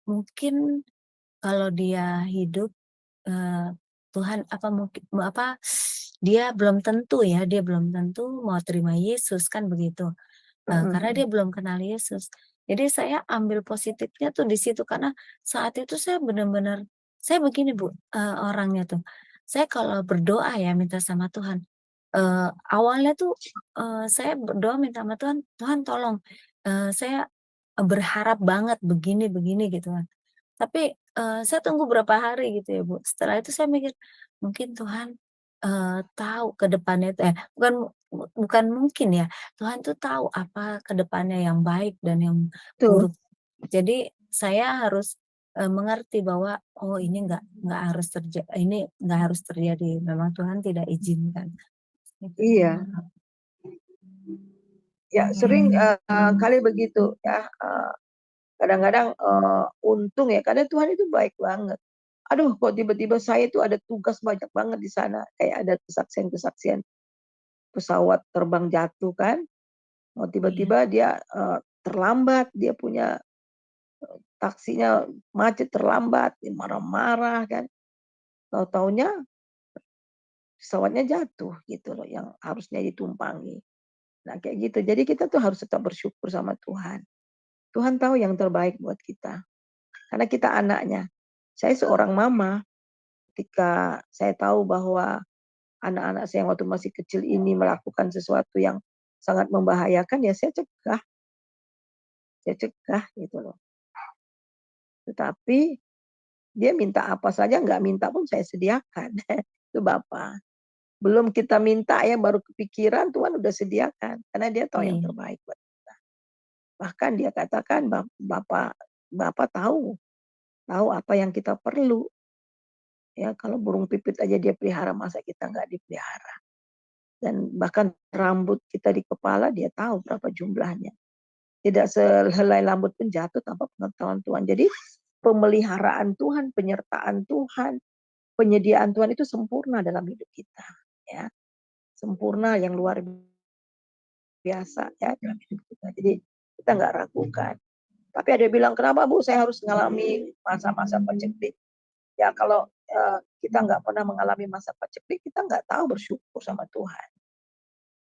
mungkin kalau dia hidup, Tuhan dia belum tentu ya, dia belum tentu mau terima Yesus kan begitu. Karena dia belum kenal Yesus. Jadi saya ambil positifnya tuh di situ, karena saat itu saya benar-benar saya begini Bu, orangnya tuh, saya kalau berdoa ya minta sama Tuhan, awalnya tuh, saya berdoa minta sama Tuhan, "Tuhan tolong, saya berharap banget begini," gitu kan. Tapi, saya tunggu berapa hari gitu ya Bu, setelah itu saya mikir, mungkin Tuhan, tahu ke depannya itu bukan mungkin ya, Tuhan tuh tahu apa ke depannya yang baik dan yang Betul, buruk. Jadi saya harus, mengerti bahwa, oh ini nggak harus terjadi, memang Tuhan tidak izinkan. Gitu. iya. Ya sering kali begitu ya. Kadang-kadang untung ya, karena Tuhan itu baik banget. Aduh, kok tiba-tiba saya itu ada tugas banyak banget di sana. Kayak ada kesaksian-kesaksian pesawat terbang jatuh kan. Oh, Iya, tiba-tiba dia terlambat, dia punya taksinya macet terlambat, dia marah-marah kan. Tahu-taunya pesawatnya jatuh gitu loh yang harusnya ditumpangi. Nah kayak gitu. Jadi kita tuh harus tetap bersyukur sama Tuhan. Tuhan tahu yang terbaik buat kita. Karena kita anaknya. Saya seorang mama, ketika saya tahu bahwa anak-anak saya yang waktu masih kecil ini melakukan sesuatu yang sangat membahayakan, ya saya cegah gitu loh. Tetapi dia minta apa saja, nggak minta pun saya sediakan. Itu Bapak. Belum kita minta ya baru kepikiran Tuhan udah sediakan. Karena dia tahu yang iya, terbaik buat kita. Bahkan dia katakan Bapak tahu apa yang kita perlu. Ya kalau burung pipit aja dia pelihara, masa kita nggak dipelihara. Dan bahkan rambut kita di kepala dia tahu berapa jumlahnya. Tidak sehelai rambut pun jatuh tanpa pengetahuan Tuhan. Jadi pemeliharaan Tuhan, penyertaan Tuhan, penyediaan Tuhan itu sempurna dalam hidup kita. Ya, sempurna yang luar biasa ya dalam hidup kita. Jadi kita nggak ragukan. Tapi ada yang bilang, kenapa Bu saya harus mengalami masa-masa paceklik? Ya kalau kita nggak pernah mengalami masa paceklik, kita nggak tahu bersyukur sama Tuhan.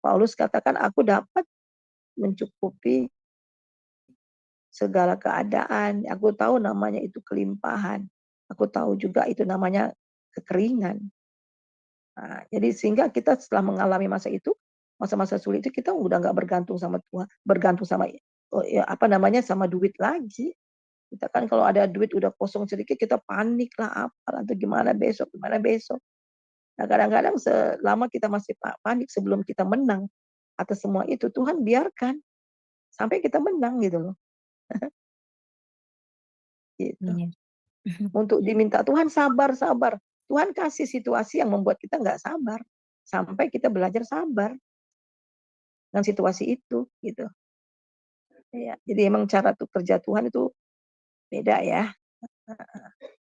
Paulus katakan, aku dapat mencukupi segala keadaan. Aku tahu namanya itu kelimpahan. Aku tahu juga itu namanya kekeringan. Nah, jadi sehingga kita setelah mengalami masa itu, masa-masa sulit itu kita udah nggak bergantung sama Tuhan, bergantung sama sama duit lagi. Kita kan kalau ada duit udah kosong sedikit kita panik lah apa atau gimana besok. Nah kadang-kadang selama kita masih panik sebelum kita menang atas semua itu, Tuhan biarkan sampai kita menang gitu loh. Gitu. Iya. Untuk diminta Tuhan sabar. Tuhan kasih situasi yang membuat kita nggak sabar sampai kita belajar sabar dengan situasi itu gitu. Ya, jadi emang cara tuh kerja Tuhan itu beda ya.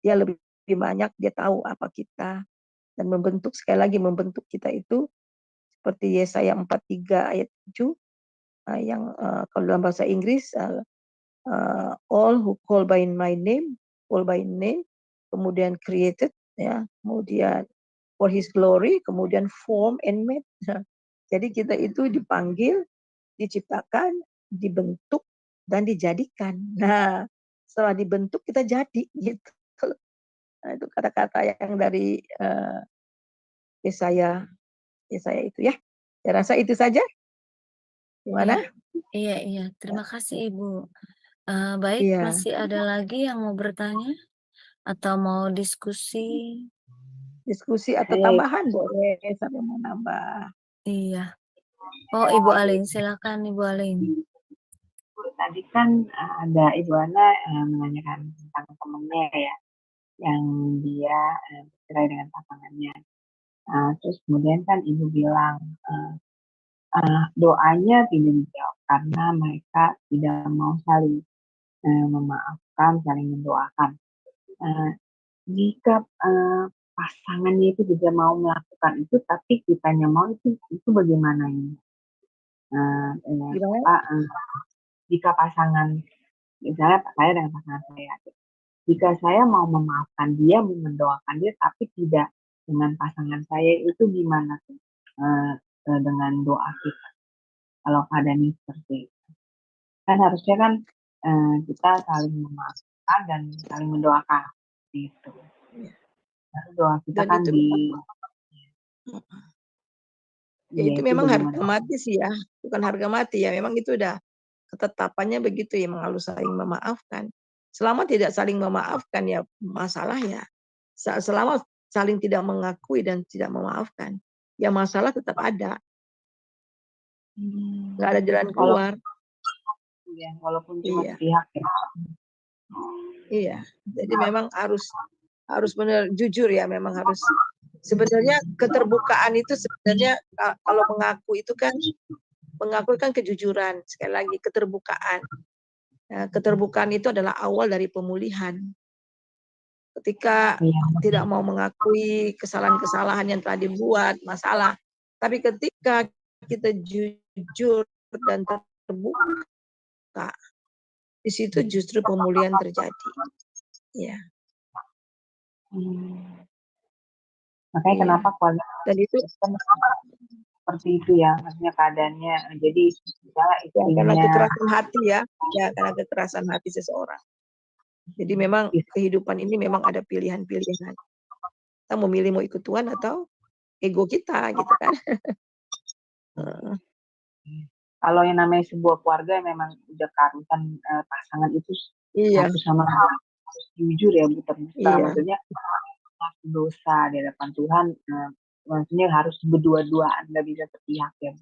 Dia lebih banyak, dia tahu apa kita dan sekali lagi membentuk kita itu seperti Yesaya 43 ayat 7 yang kalau dalam bahasa Inggris all who call by name, kemudian created ya, kemudian for his glory, kemudian form and made. Jadi kita itu dipanggil, diciptakan, dibentuk dan dijadikan. Nah, setelah dibentuk kita jadi gitu. Nah, itu kata-kata yang dari Yesaya itu ya. Saya rasa itu saja. Gimana? Iya. Terima kasih Ibu. Baik, Iya. masih ada lagi yang mau bertanya atau mau diskusi? Diskusi atau tambahan boleh sampai mau nambah. Iya. Oh, Ibu Alin, silakan Ibu Alin. Tadi kan ada Ibu Ana menanyakan tentang temennya ya, yang dia bercerai dengan pasangannya. Terus kemudian kan Ibu bilang doanya tidak dijawab karena mereka tidak mau saling memaafkan, saling mendoakan. Jika pasangannya itu tidak mau melakukan itu, tapi kitanya mau itu bagaimana ini? Jika pasangan, misalnya saya dengan pasangan saya, jika saya mau memaafkan dia, mendoakan dia, tapi tidak dengan pasangan saya, itu gimana tuh dengan doa kita? Kalau keadaannya seperti itu, kan harusnya kan kita saling memaafkan dan saling mendoakan gitu. Doa kita kan itu memang harga mati sih ya, bukan harga mati ya, memang itu udah ketetapannya begitu ya, memang harus saling memaafkan. Selama tidak saling memaafkan ya masalah ya. Selama saling tidak mengakui dan tidak memaafkan, ya masalah tetap ada. Nggak ada jalan keluar. Walaupun cuma sepihak ya. Iya, jadi memang harus benar jujur ya, memang harus. Sebenarnya keterbukaan itu sebenarnya kalau mengaku kan kejujuran. Sekali lagi keterbukaan. Nah, keterbukaan itu adalah awal dari pemulihan. Ketika tidak mau mengakui kesalahan-kesalahan yang telah dibuat, masalah. Tapi ketika kita jujur dan terbuka, di situ justru pemulihan terjadi. Ya. Makanya kenapa keluarga dan itu seperti itu ya, maksudnya keadaannya. Jadi misalnya istrinya karena kekerasan hati ya, karena kekerasan hati seseorang. Jadi memang kehidupan ini memang ada pilihan-pilihan. Kita memilih mau ikut Tuhan atau ego kita gitu kan. Kalau yang namanya sebuah keluarga yang memang udah keharusan pasangan itu satu sama lain harus jujur ya, terbuka. Maksudnya dosa di hadapan Tuhan, maksudnya harus berdua-duaan, nggak bisa sepihak ya.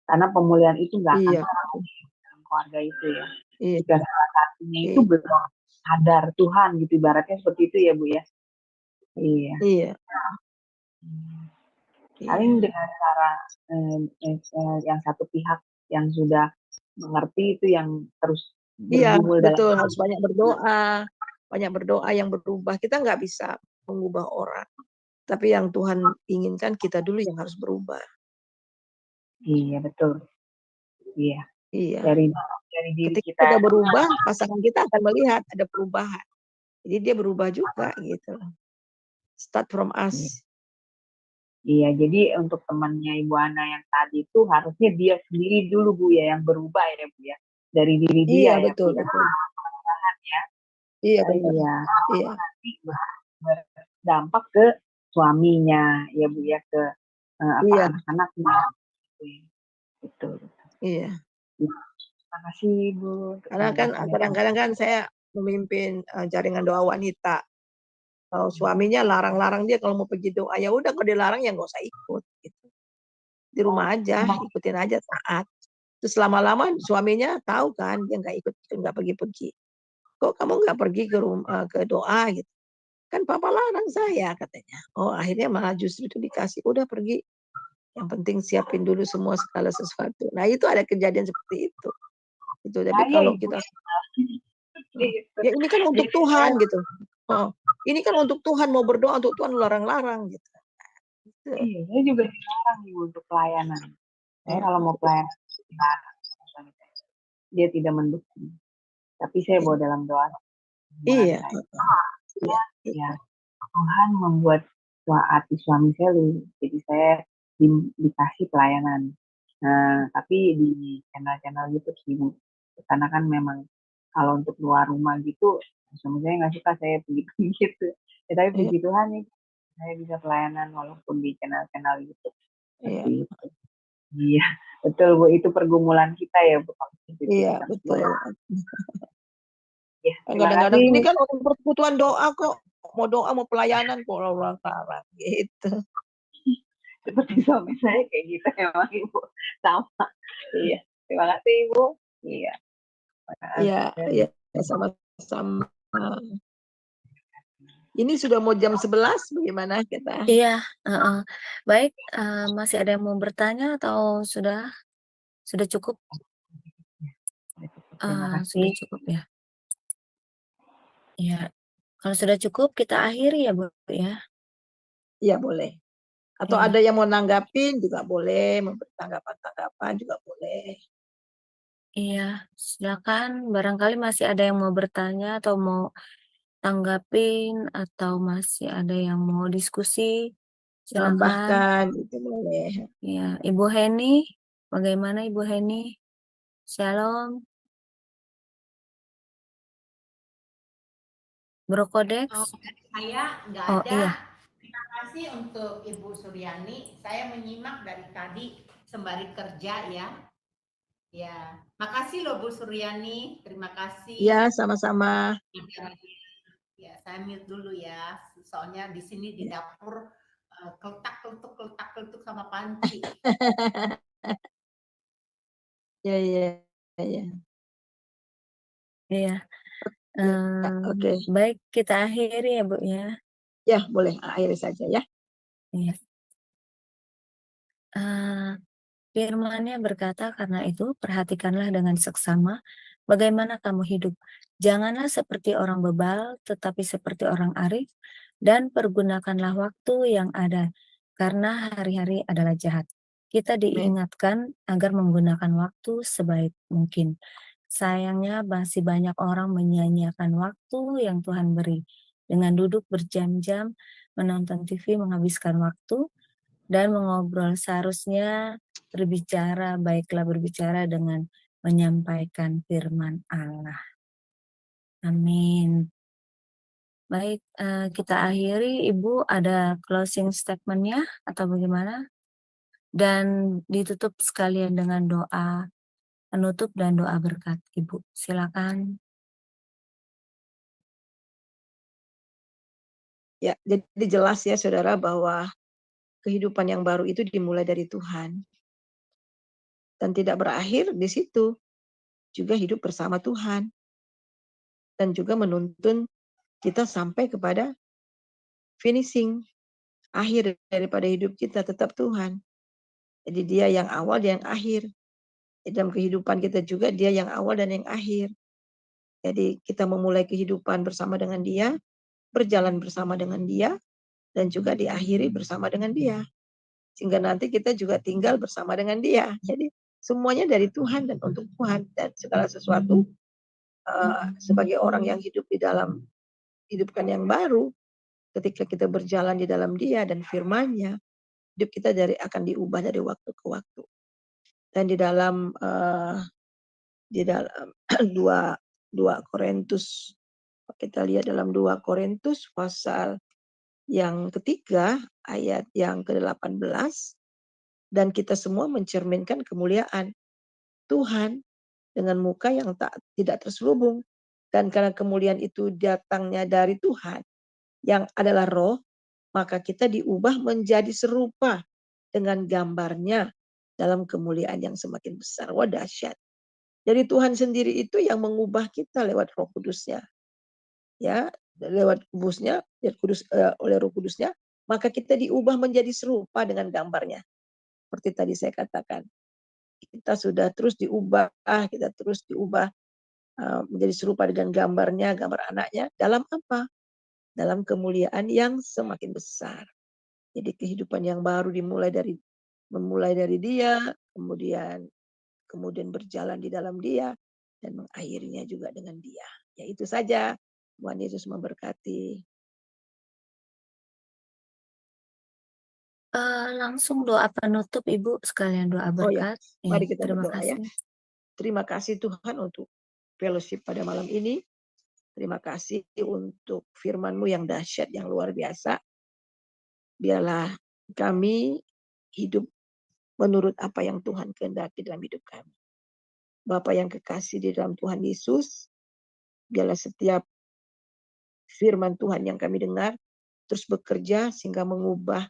Karena pemulihan itu nggak akan dalam keluarga itu ya. Jika salah satunya itu belum sadar Tuhan gitu, ibaratnya seperti itu ya Bu ya. Iya. Paling dengan cara yang satu pihak yang sudah mengerti itu yang terus bergumul betul, harus banyak berdoa yang berubah. Kita nggak bisa mengubah orang, tapi yang Tuhan inginkan kita dulu yang harus berubah. Iya betul. Iya. Dari diri ketika kita berubah, pasangan kita akan melihat ada perubahan. Jadi dia berubah juga gitu. Start from us. Iya, jadi untuk temannya Ibu Ana yang tadi itu harusnya dia sendiri dulu Bu ya yang berubah ya Bu ya. Dari diri dia ya. Betul. Ya. Iya betul. Iya. Nanti berdampak ke suaminya ya Bu ya, ke anak-anaknya. Betul. Iya. Terima kasih Ibu. Karena kan kadang-kadang kan saya memimpin jaringan doa wanita. Kalau suaminya larang-larang dia kalau mau pergi doa, ya udah kalau dilarang ya nggak usah ikut gitu. Di rumah aja, ikutin aja taat. Terus lama-lama suaminya tahu kan dia nggak ikut, nggak pergi-pergi. Kok kamu nggak pergi ke doa gitu? Kan papa larang saya katanya. Oh akhirnya malah justru itu dikasih, udah pergi. Yang penting siapin dulu semua segala sesuatu. Nah itu ada kejadian seperti itu. Itu tapi kalau kita ya ini kan untuk Tuhan gitu. Oh, ini kan untuk Tuhan, mau berdoa untuk Tuhan larang-larang gitu. Iya, saya juga dilarang Ibu untuk pelayanan. Saya kalau mau pelayanan dia tidak mendukung. Tapi saya bawa dalam doa. Iya. Ya, Tuhan membuat hati suami saya jadi saya dikasih pelayanan. Nah, tapi di channel-channel YouTube sih Bu. Karena kan memang kalau untuk luar rumah gitu, suami saya nggak suka saya pergi gitu. Ya, tapi puji Tuhan nih, saya bisa pelayanan walaupun di channel-channel YouTube. Seperti itu. Iya, betul Bu. Itu pergumulan kita ya Bu. Iya, betul. Ya, kadang-kadang ini kan orang persekutuan doa kok. Mau doa, mau pelayanan kok larang-larang gitu. Seperti suami saya kayak gitu emang Ibu. Sama. Iya. Terima kasih Ibu. Iya. Iya, sama-sama. Ini sudah mau jam 11, bagaimana kita? Iya, baik, masih ada yang mau bertanya atau sudah cukup? Sudah cukup ya. Iya, kalau sudah cukup kita akhiri ya Bu ya. Iya boleh. Atau Iya. ada yang mau nanggapin juga boleh, memberi tanggapan juga boleh. Iya, silakan. Barangkali masih ada yang mau bertanya atau mau tanggapin atau masih ada yang mau diskusi, silakan. Tambahkan itu boleh. Iya, Ibu Heni, bagaimana Ibu Heni? Shalom. Brokodex? Saya nggak Oh, ada. iya. Terima kasih untuk Ibu Suryani. Saya menyimak dari tadi sembari kerja ya. Ya, makasih loh Bu Suryani. Terima kasih. Ya, sama-sama. Ya, saya mute dulu ya. Soalnya di sini di dapur keltak-keltuk sama panci. Iya. Iya. Oke. Baik, kita akhiri ya Bu ya. Ya, boleh akhiri saja ya. Iya. Firman-Nya berkata, karena itu perhatikanlah dengan seksama bagaimana kamu hidup. Janganlah seperti orang bebal, tetapi seperti orang arif, dan pergunakanlah waktu yang ada, karena hari-hari adalah jahat. Kita diingatkan agar menggunakan waktu sebaik mungkin. Sayangnya masih banyak orang menyia-nyiakan waktu yang Tuhan beri, dengan duduk berjam-jam, menonton TV, menghabiskan waktu, dan mengobrol. Seharusnya baiklah berbicara dengan menyampaikan firman Allah. Amin. Baik, kita akhiri. Ibu ada closing statement-nya atau bagaimana? Dan ditutup sekalian dengan doa penutup dan doa berkat. Ibu, silakan. Ya, jadi jelas ya Saudara bahwa kehidupan yang baru itu dimulai dari Tuhan. Dan tidak berakhir di situ. Juga hidup bersama Tuhan. Dan juga menuntun kita sampai kepada finishing. Akhir daripada hidup kita tetap Tuhan. Jadi dia yang awal, dia yang akhir. Di dalam kehidupan kita juga dia yang awal dan yang akhir. Jadi kita memulai kehidupan bersama dengan dia, berjalan bersama dengan dia, dan juga diakhiri bersama dengan dia. Sehingga nanti kita juga tinggal bersama dengan dia. Jadi semuanya dari Tuhan dan untuk Tuhan. Dan segala sesuatu sebagai orang yang hidup di dalam hidupkan yang baru, ketika kita berjalan di dalam dia dan firman-Nya, hidup kita akan diubah dari waktu ke waktu. Dan di dalam 2 Korintus, kita lihat dalam 2 Korintus pasal yang ketiga ayat yang ke-18, dan kita semua mencerminkan kemuliaan Tuhan dengan muka yang tidak terselubung. Dan karena kemuliaan itu datangnya dari Tuhan yang adalah roh, maka kita diubah menjadi serupa dengan gambarnya dalam kemuliaan yang semakin besar. Wah, dahsyat. Jadi Tuhan sendiri itu yang mengubah kita lewat Roh Kudusnya. Ya, lewat kudusnya, oleh Roh Kudusnya, maka kita diubah menjadi serupa dengan gambarnya. Seperti tadi saya katakan, kita sudah terus diubah, menjadi serupa dengan gambarnya, gambar anaknya. Dalam apa? Dalam kemuliaan yang semakin besar. Jadi kehidupan yang baru memulai dari dia, kemudian berjalan di dalam dia, dan mengakhirinya juga dengan dia. Ya itu saja. Tuhan Yesus memberkati. Langsung doa penutup Ibu, sekalian doa berkat. Mari kita Terima berdoa ya. kasih. Terima kasih Tuhan untuk fellowship pada malam ini. Terima kasih untuk firman-Mu yang dahsyat, yang luar biasa. Biarlah kami hidup menurut apa yang Tuhan kehendaki dalam hidup kami. Bapa yang kekasih di dalam Tuhan Yesus, biarlah setiap firman Tuhan yang kami dengar terus bekerja sehingga mengubah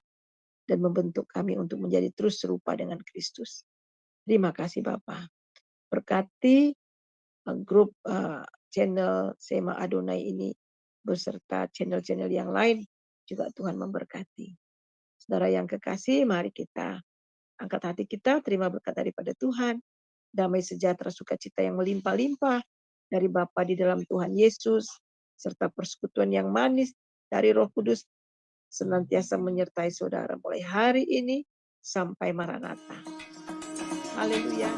dan membentuk kami untuk menjadi terus serupa dengan Kristus. Terima kasih Bapa. Berkati grup channel Sema Adonai ini beserta channel-channel yang lain juga Tuhan memberkati. Saudara yang kekasih, mari kita angkat hati kita, terima berkat daripada Tuhan. Damai sejahtera sukacita yang melimpah-limpah dari Bapa di dalam Tuhan Yesus, serta persekutuan yang manis dari Roh Kudus senantiasa menyertai saudara mulai hari ini sampai Maranatha. Haleluya.